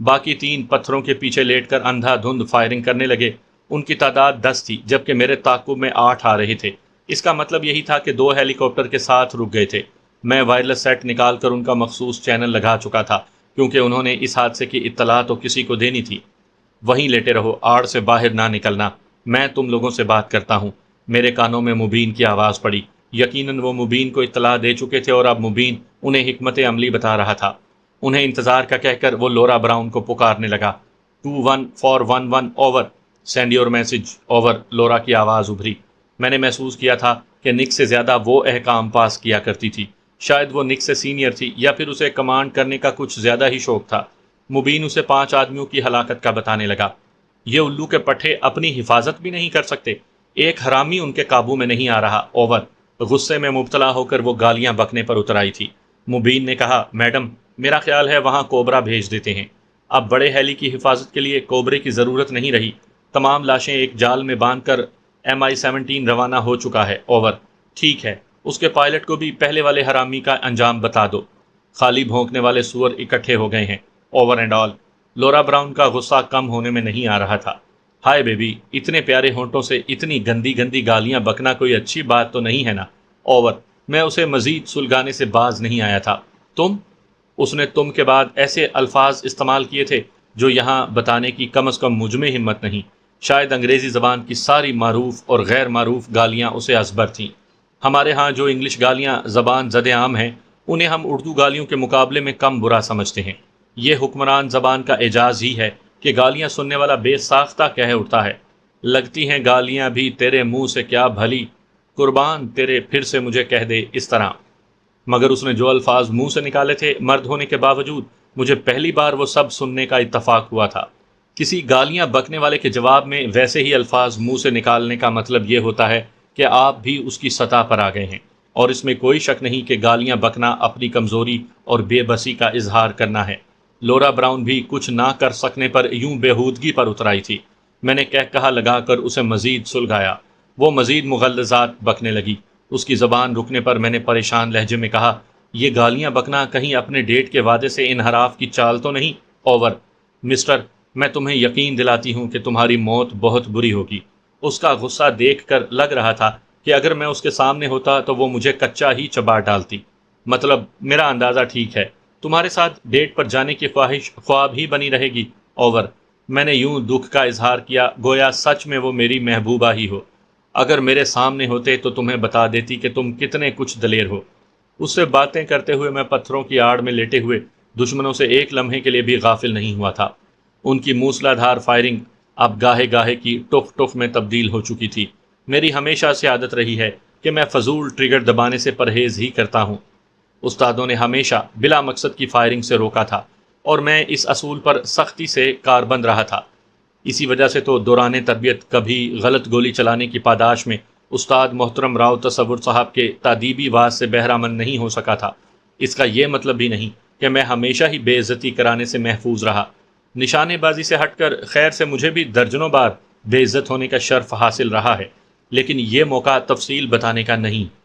باقی 3 پتھروں کے پیچھے لیٹ کر اندھا دھند فائرنگ کرنے لگے۔ ان کی تعداد 10 تھی، جبکہ میرے تعاقب میں 8 آ رہے تھے۔ اس کا مطلب یہی تھا کہ 2 ہیلی کاپٹر کے ساتھ رک گئے تھے۔ میں وائرلیس سیٹ نکال کر ان کا مخصوص چینل لگا چکا تھا، کیونکہ انہوں نے اس حادثے کی اطلاع تو کسی کو دینی تھی۔ وہیں لیٹے رہو، آڑ سے باہر نہ نکلنا، میں تم لوگوں سے بات کرتا ہوں۔ میرے کانوں میں مبین کی آواز پڑی۔ یقیناً وہ مبین کو اطلاع دے چکے تھے اور اب مبین انہیں حکمت عملی بتا رہا تھا۔ انہیں انتظار کا کہہ کر وہ لورا براؤن کو پکارنے لگا۔ 21-411 over, send your message over, Laura کی آواز ابھری۔ میں نے محسوس کیا تھا کہ نک سے زیادہ وہ احکام پاس کیا کرتی تھی۔ شاید وہ نک سے سینئر تھی، یا پھر اسے کمانڈ کرنے کا کچھ زیادہ ہی شوق تھا۔ مبین اسے 5 آدمیوں کی ہلاکت کا بتانے لگا۔ یہ الو کے پٹھے اپنی حفاظت بھی نہیں کر سکتے، ایک حرامی ان کے قابو میں نہیں آ رہا، اوور۔ غصے میں مبتلا ہو کر وہ گالیاں بکنے پر اتر آئی تھی۔ مبین نے کہا، میڈم، میرا خیال ہے وہاں کوبرا بھیج دیتے ہیں۔ اب بڑے ہیلی کی حفاظت کے لیے کوبرے کی ضرورت نہیں رہی۔ تمام لاشیں ایک جال میں باندھ کر MI-17 روانہ ہو چکا ہے، اوور۔ ٹھیک ہے، اس کے پائلٹ کو بھی پہلے والے حرامی کا انجام بتا دو۔ خالی بھونکنے والے سور اکٹھے ہو گئے ہیں، over and all. Laura brown کا غصہ کم ہونے میں نہیں آ رہا تھا۔ ہائے بیبی، اتنے پیارے ہونٹوں سے اتنی گندی گندی گالیاں بکنا کوئی اچھی بات تو نہیں ہے نا، اوور۔ میں اسے مزید سلگانے سے باز نہیں آیا تھا۔ تم؟ اس نے تم کے بعد ایسے الفاظ استعمال کیے تھے جو یہاں بتانے کی کم از کم مجھ میں ہمت نہیں۔ شاید انگریزی زبان کی ساری معروف اور غیر معروف گالیاں اسے ازبر تھیں۔ ہمارے ہاں جو انگلش گالیاں زبان زد عام ہیں، انہیں ہم اردو گالیوں کے مقابلے میں کم برا سمجھتے ہیں۔ یہ حکمران زبان کا اعجاز ہی ہے کہ گالیاں سننے والا بے ساختہ کہہ اٹھتا ہے، لگتی ہیں گالیاں بھی تیرے منہ سے کیا بھلی، قربان تیرے پھر سے مجھے کہہ دے اس طرح۔ مگر اس نے جو الفاظ منہ سے نکالے تھے، مرد ہونے کے باوجود مجھے پہلی بار وہ سب سننے کا اتفاق ہوا تھا۔ کسی گالیاں بکنے والے کے جواب میں ویسے ہی الفاظ منہ سے نکالنے کا مطلب یہ ہوتا ہے کہ آپ بھی اس کی سطح پر آ گئے ہیں، اور اس میں کوئی شک نہیں کہ گالیاں بکنا اپنی کمزوری اور بے بسی کا اظہار کرنا ہے۔ لورا براؤن بھی کچھ نہ کر سکنے پر یوں بےہودگی پر اتر آئی تھی۔ میں نے کہا لگا کر اسے مزید سلگایا۔ وہ مزید مغلظات بکنے لگی۔ اس کی زبان رکنے پر میں نے پریشان لہجے میں کہا، یہ گالیاں بکنا کہیں اپنے ڈیٹ کے وعدے سے انحراف کی چال تو نہیں، اوور۔ مسٹر، میں تمہیں یقین دلاتی ہوں کہ تمہاری موت بہت بری ہوگی۔ اس کا غصہ دیکھ کر لگ رہا تھا کہ اگر میں اس کے سامنے ہوتا تو وہ مجھے کچا ہی چبا ڈالتی۔ مطلب میرا اندازہ ٹھیک ہے، تمہارے ساتھ ڈیٹ پر جانے کی خواہش خواب ہی بنی رہے گی، اوور۔ میں نے یوں دکھ کا اظہار کیا گویا سچ میں وہ میری محبوبہ ہی ہو۔ اگر میرے سامنے ہوتے تو تمہیں بتا دیتی کہ تم کتنے کچھ دلیر ہو۔ اس سے باتیں کرتے ہوئے میں پتھروں کی آڑ میں لیٹے ہوئے دشمنوں سے ایک لمحے کے لیے بھی غافل نہیں ہوا تھا۔ ان کی موسلا دھار فائرنگ اب گاہے گاہے کی ٹف ٹف میں تبدیل ہو چکی تھی۔ میری ہمیشہ سے عادت رہی ہے کہ میں فضول ٹریگر دبانے سے پرہیز ہی کرتا ہوں۔ استادوں نے ہمیشہ بلا مقصد کی فائرنگ سے روکا تھا اور میں اس اصول پر سختی سے کاربند رہا تھا۔ اسی وجہ سے تو دوران تربیت کبھی غلط گولی چلانے کی پاداش میں استاد محترم راؤ تصور صاحب کے تادیبی واز سے بہرامند نہیں ہو سکا تھا۔ اس کا یہ مطلب بھی نہیں کہ میں ہمیشہ ہی بے عزتی کرانے سے محفوظ رہا۔ نشانے بازی سے ہٹ کر خیر سے مجھے بھی درجنوں بار بے عزت ہونے کا شرف حاصل رہا ہے، لیکن یہ موقع تفصیل بتانے کا نہیں۔